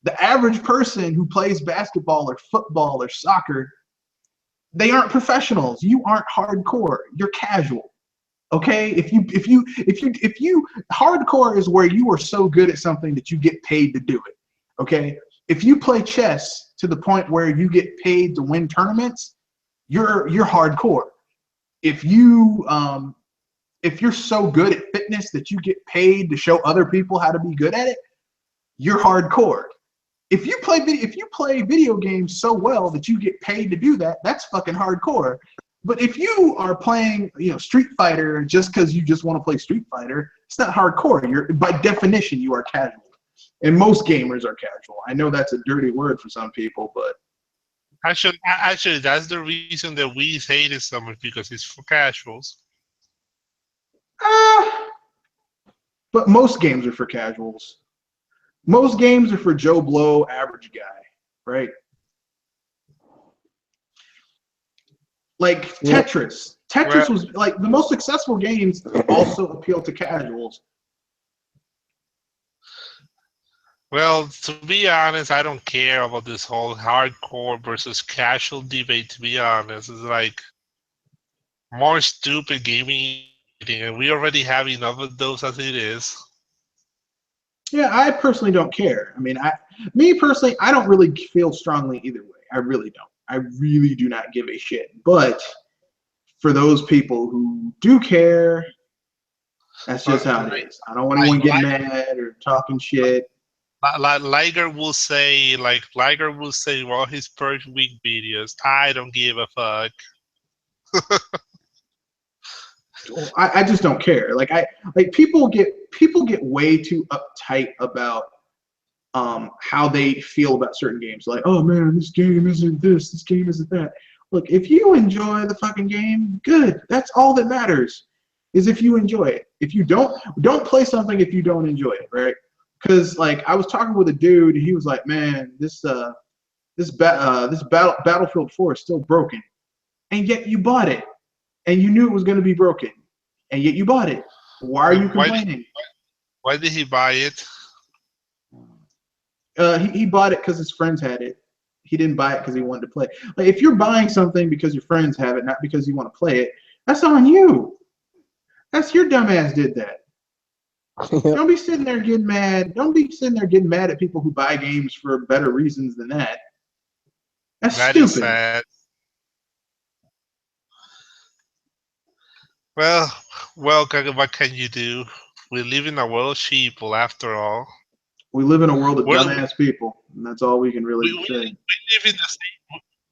The average person who plays basketball or football or soccer, they aren't professionals. You aren't hardcore. You're casual. Okay? If you hardcore is where you are so good at something that you get paid to do it. Okay? If you play chess to the point where you get paid to win tournaments, you're hardcore. If you're so good at fitness that you get paid to show other people how to be good at it, you're hardcore. if you play video games so well that you get paid to do that, that's fucking hardcore. But if you are playing, Street Fighter just because you just want to play Street Fighter, it's not hardcore. You're by definition you are casual, and most gamers are casual. I know that's a dirty word for some people, but actually, that's the reason that we hate it so much, because it's for casuals. But most games are for casuals. Most games are for Joe Blow, average guy, right? Like Tetris. Tetris was like the most successful games also appeal to casuals. Well, to be honest, I don't care about this whole hardcore versus casual debate, to be honest. It's like more stupid gaming, and we already have enough of those as it is. Yeah, I personally don't care. I mean, me personally, I don't really feel strongly either way. I really don't. I really do not give a shit. But for those people who do care, that's just how it is. I don't want anyone getting mad or talking shit. Like Liger will say, well, his first week videos, I don't give a fuck. I just don't care. Like people get way too uptight about how they feel about certain games. Like, oh man, this game isn't this game isn't that. Look, if you enjoy the fucking game, good. That's all that matters. Is if you enjoy it. If you don't play something if you don't enjoy it, right? Because like I was talking with a dude, and he was like, man, this Battlefield 4 is still broken, and yet you bought it. And you knew it was going to be broken, and yet you bought it. Why are you complaining? Why did he buy it? He bought it because his friends had it. He didn't buy it because he wanted to play. Like, if you're buying something because your friends have it, not because you want to play it, that's on you. That's your dumbass did that. Don't be sitting there getting mad. Don't be sitting there getting mad at people who buy games for better reasons than that. That's stupid. Is sad. Well, what can you do? We live in a world of sheeple, after all. We live in a world of dumbass people, and that's all we can really say.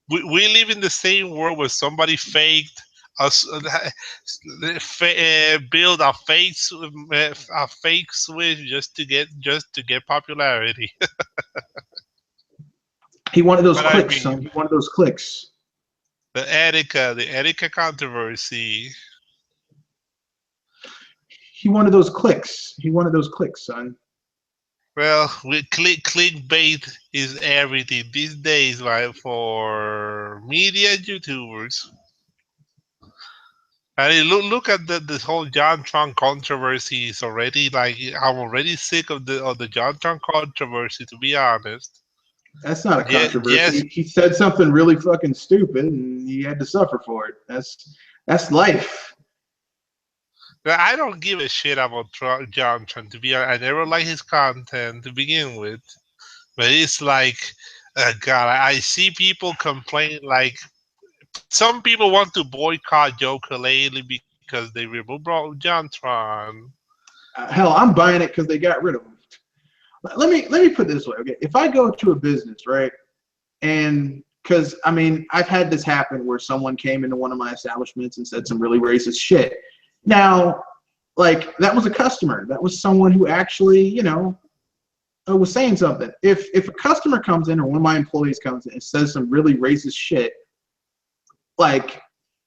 We live in the same world where somebody faked us, build a fake Switch just to get popularity. He wanted those clicks, son. He wanted those clicks. The Etika controversy. He wanted those clicks. He wanted those clicks, son. Well, clickbait is everything these days, right? For media YouTubers. And look at this whole John Trump controversy. Is already like I'm already sick of the John Trump controversy. To be honest, that's not a controversy. Yes. He said something really fucking stupid, and he had to suffer for it. That's life. I don't give a shit about John Trump, to be honest. I never liked his content to begin with. But it's like, God, I see people complain, like, some people want to boycott Ukulele because they removed John Trump. Hell, I'm buying it because they got rid of him. Let me put it this way, okay? If I go to a business, right, and because, I mean, I've had this happen where someone came into one of my establishments and said some really racist shit. Now, like, that was a customer. That was someone who actually, was saying something. If a customer comes in or one of my employees comes in and says some really racist shit, like,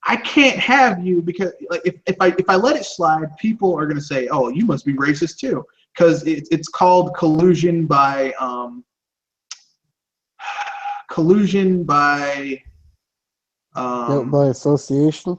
I can't have you, because like if I let it slide, people are gonna say, oh, you must be racist too, because it's called collusion by association.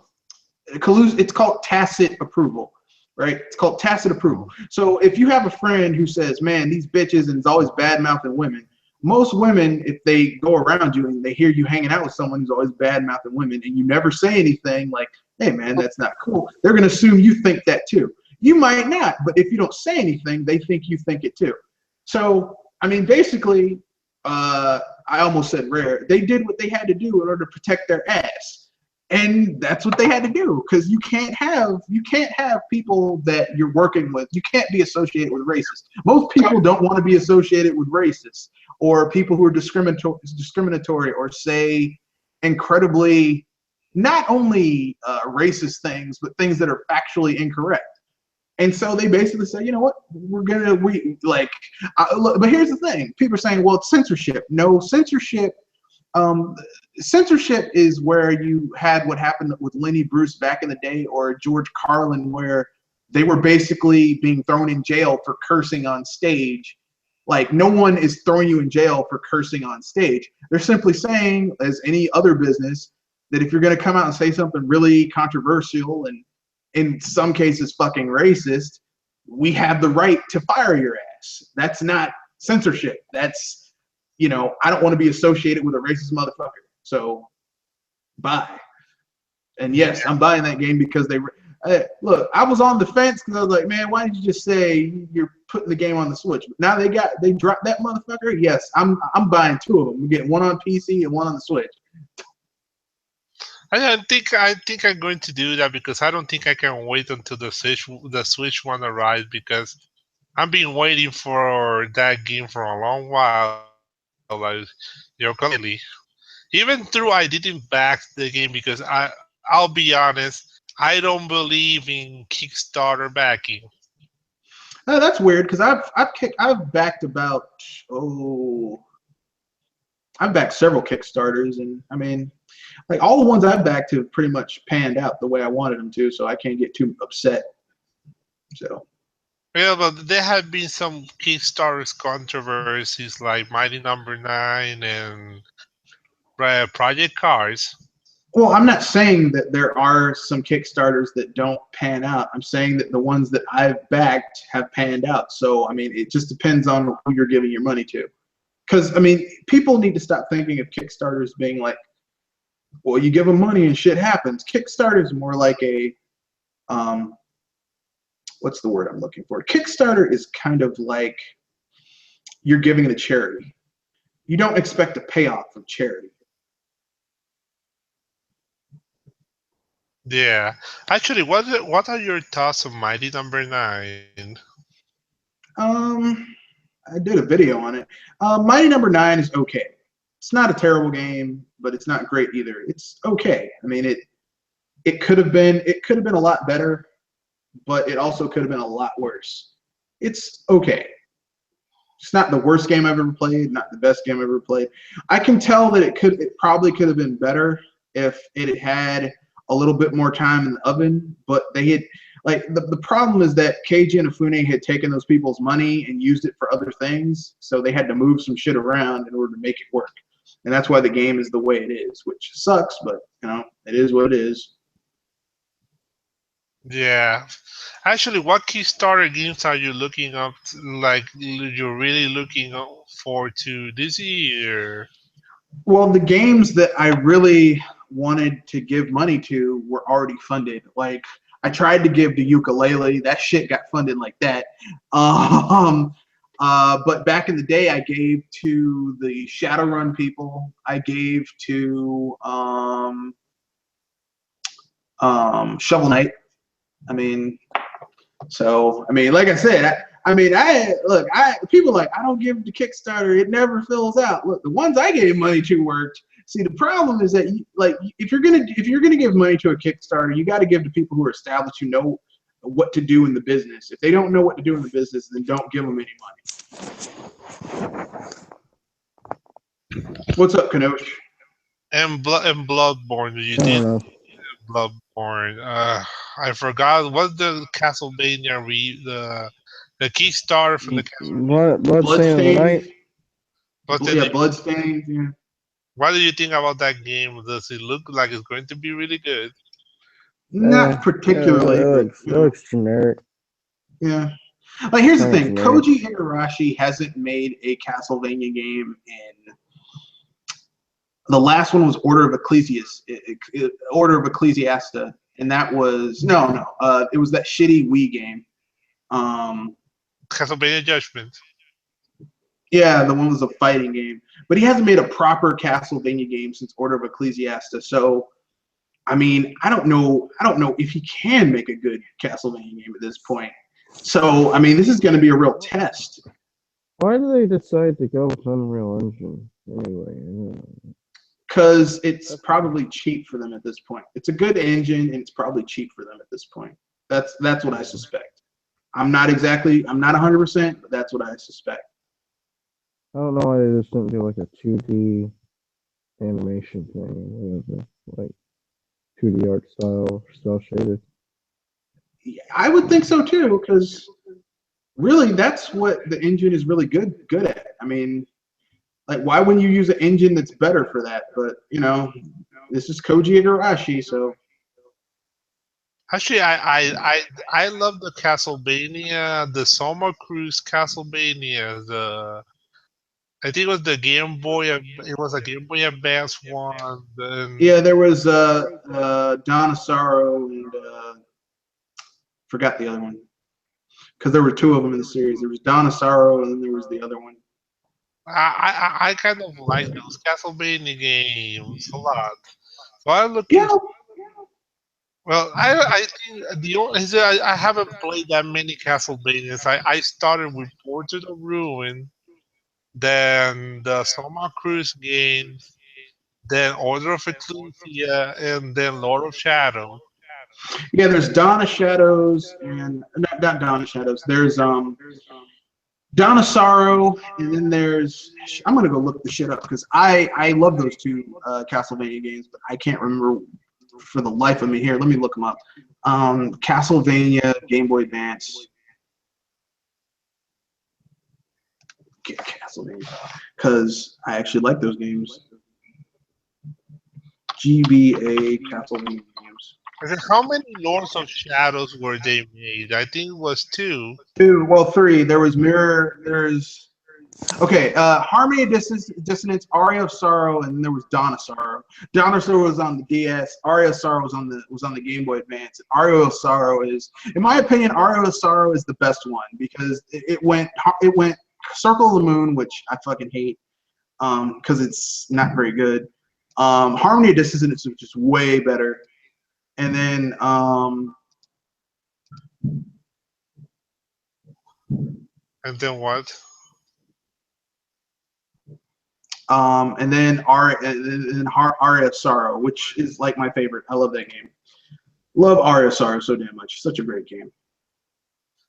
It's called tacit approval, right? It's called tacit approval. So if you have a friend who says, man, these bitches, and is always bad-mouthing women, most women, if they go around you and they hear you hanging out with someone who's always bad-mouthing women and you never say anything like, hey, man, that's not cool, they're going to assume you think that too. You might not, but if you don't say anything, they think you think it too. So, I mean, basically, I almost said rare. They did what they had to do in order to protect their ass. And that's what they had to do, because you can't have people that you're working with. You can't be associated with racists. Most people don't want to be associated with racists or people who are discriminatory or say incredibly not only racist things, but things that are factually incorrect. And so they basically say, you know what, but here's the thing. People are saying, well, it's censorship. No, censorship. Censorship is where you had what happened with Lenny Bruce back in the day, or George Carlin, where they were basically being thrown in jail for cursing on stage. Like, no one is throwing you in jail for cursing on stage. They're simply saying, as any other business, that if you're going to come out and say something really controversial and in some cases fucking racist, we have the right to fire your ass. That's not censorship. That's, I don't want to be associated with a racist motherfucker. So, bye. And yes, I'm buying that game because look, I was on the fence because I was like, man, why did you just say you're putting the game on the Switch? But now they dropped that motherfucker. Yes, I'm buying 2 of them. We're getting one on PC and one on the Switch. I think I'm going to do that because I don't think I can wait until the Switch one arrives, because I've been waiting for that game for a long while. Like, clearly, even though I didn't back the game, because I'll be honest, I don't believe in Kickstarter backing. Oh, that's weird, because I've backed I've backed several Kickstarters, and I mean, like, all the ones I've backed have pretty much panned out the way I wanted them to, so I can't get too upset. So. Yeah, but there have been some Kickstarter controversies like Mighty Number 9 and Project Cars. Well, I'm not saying that there are some Kickstarters that don't pan out. I'm saying that the ones that I've backed have panned out. So, I mean, it just depends on who you're giving your money to. Because, I mean, people need to stop thinking of Kickstarters being like, well, you give them money and shit happens. Kickstarter is more like a, what's the word I'm looking for? Kickstarter is kind of like you're giving it a charity. You don't expect a payoff from charity. Yeah. Actually, what are your thoughts on Mighty Number 9? I did a video on it. Mighty Number 9 is okay. It's not a terrible game, but it's not great either. It's okay. I mean, it could have been a lot better, but it also could have been a lot worse. It's okay. It's not the worst game I've ever played, not the best game I've ever played. I can tell that it probably could have been better if it had a little bit more time in the oven, but they had, like, the problem is that Keiji Inafune had taken those people's money and used it for other things, so they had to move some shit around in order to make it work. And that's why the game is the way it is, which sucks, but, it is what it is. Yeah. Actually, what Kickstarter games are you looking up, like, you're really looking forward to this year? Well, the games that I really wanted to give money to were already funded. Like, I tried to give the ukulele. That shit got funded like that. But back in the day, I gave to the Shadowrun people. I gave to Shovel Knight. I mean, like I said, people are like, I don't give to Kickstarter. It never fills out. Look, the ones I gave money to worked. See, the problem is that if you're gonna give money to a Kickstarter, you got to give to people who are established, who know what to do in the business. If they don't know what to do in the business, then don't give them any money. What's up, Kanosh? And Bloodborne, you did Bloodborne. I forgot what's the Castlevania the Kickstarter from the Castlevania. Bloodstained. Bloodstained. Yeah. What do you think about that game? Does it look like it's going to be really good? Not particularly. It looks generic. Yeah. Like, here's the thing. Koji Igarashi hasn't made a Castlevania game in. The last one was Order of Ecclesiasta, and that was it was that shitty Wii game. Castlevania Judgment. Yeah, the one was a fighting game, but he hasn't made a proper Castlevania game since Order of Ecclesiasta. So I mean, I don't know if he can make a good Castlevania game at this point. So, I mean, this is going to be a real test. Why do they decide to go with Unreal Engine anyway? Because it's probably cheap for them at this point. It's a good engine, and it's probably cheap for them at this point. That's what I suspect. I'm not 100%, but that's what I suspect. I don't know why they just didn't do like a 2D animation thing, like 2D art style, cell shaded. Yeah, I would think so too, because really, that's what the engine is really good at. I mean, like, why wouldn't you use an engine that's better for that? But this is Koji Igarashi, so. Actually, I love the Castlevania, the Summer Cruise Castlevania. I think it was the Game Boy. It was a Game Boy Advance one. Yeah, there was Donisaro and forgot the other one, because there were two of them in the series. There was Donisaro and then there was the other one. I kind of like those Castlevania games a lot. So I look. Yeah. Well, I think the only is I haven't played that many Castlevanias. I started with Portrait of the Ruin, then the Soma Cruise games, then Order of Ecclesia, and then Lord of Shadow. Yeah, there's Dawn of Shadows and not Dawn of Shadows. There's Dawn of Sorrow, and then there's I'm gonna go look the shit up because I love those two Castlevania games, but I can't remember for the life of me here. Let me look them up. Castlevania Game Boy Advance. Castlevania, because I actually like those games. GBA Castlevania games. How many Lords of Shadows were they made? I think it was two. Well, three. There was Mirror. There's Harmony of Dissonance, Aria of Sorrow, and then there was Dawn of Sorrow. Dawn of Sorrow was on the DS. Aria of Sorrow was on the Game Boy Advance. Aria of Sorrow is, in my opinion, Aria of Sorrow is the best one because it went Circle of the Moon, which I fucking hate, because it's not very good. Harmony of Dissonance is just way better. And then What? And then Aria of Sorrow, which is like my favorite. I love that game. Love Aria of Sorrow so damn much. Such a great game.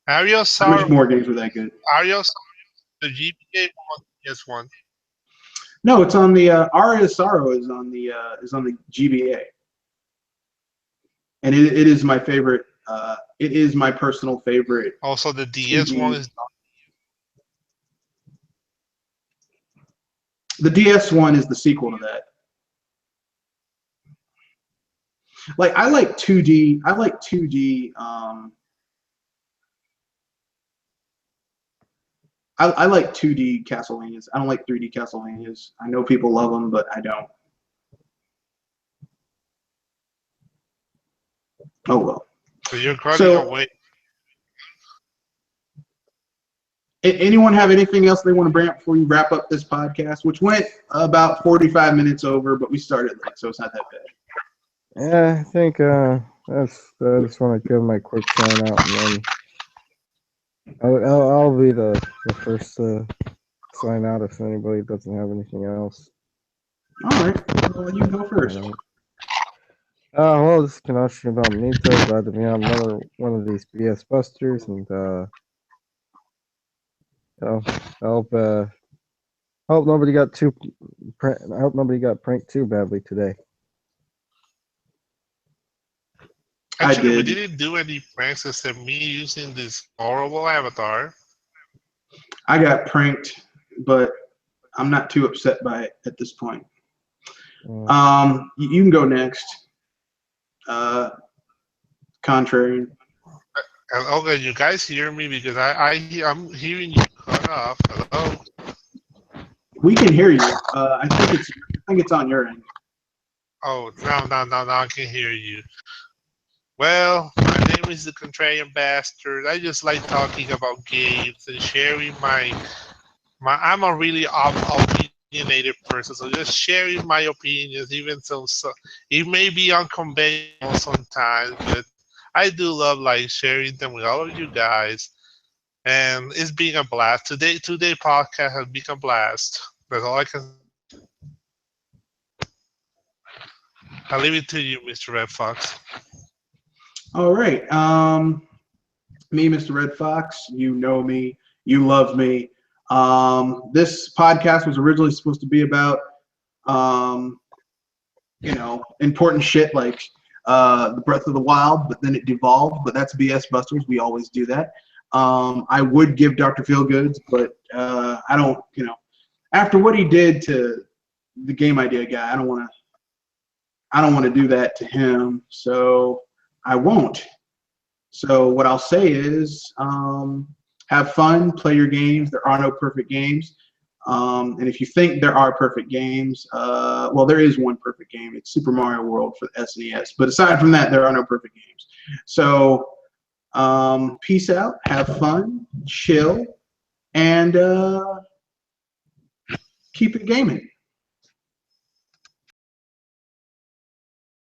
Aria of I Sorrow. wish more games were that good. Aria of Sorrow, the GBA one, yes one. No, it's on the Aria of Sorrow is on the GBA, and it is my favorite. It is my personal favorite. Also, the DS one is. The DS one is the sequel to that. Like I like 2D. I like 2D. I like 2D Castlevanias. I don't like 3D Castlevanias. I know people love them, but I don't. Oh well. So you're cutting away. Anyone have anything else they want to bring up before you wrap up this podcast, which went about 45 minutes over, but we started late, so it's not that bad. Yeah, I think I just want to give my quick sign out, and then I'll be the first to sign out if anybody doesn't have anything else. All right, well, you go first. Well, this is Kanashi about Nita. Glad to be on another one of these BS Busters, and I hope nobody got pranked too badly today. Actually, we did. didn't do any pranks except me using this horrible avatar. I got pranked, but I'm not too upset by it at this point. You can go next. Contrary. Okay, you guys hear me because I'm hearing you cut off. Hello. We can hear you. I think it's on your end. Oh, now I can hear you. Well, my name is the Contrarian Bastard. I just like talking about games and sharing my I'm a really upbeat opinionated person, so just sharing my opinions, even so it may be unconventional sometimes, but I do love like sharing them with all of you guys, and it's been a blast. Today podcast has been a blast. That's all I can. I leave it to you, Mr. Red Fox. All right. Me, Mr. Red Fox, you know me, you love me. This podcast was originally supposed to be about, important shit like the Breath of the Wild, but then it devolved. But that's BS Busters. We always do that. I would give Dr. Feelgoods, but I don't. After what he did to the game idea guy, I don't want to do that to him. So I won't. So what I'll say is, have fun, play your games. There are no perfect games. And if you think there are perfect games, well, there is one perfect game. It's Super Mario World for the SNES. But aside from that, there are no perfect games. So peace out, have fun, chill, and keep it gaming.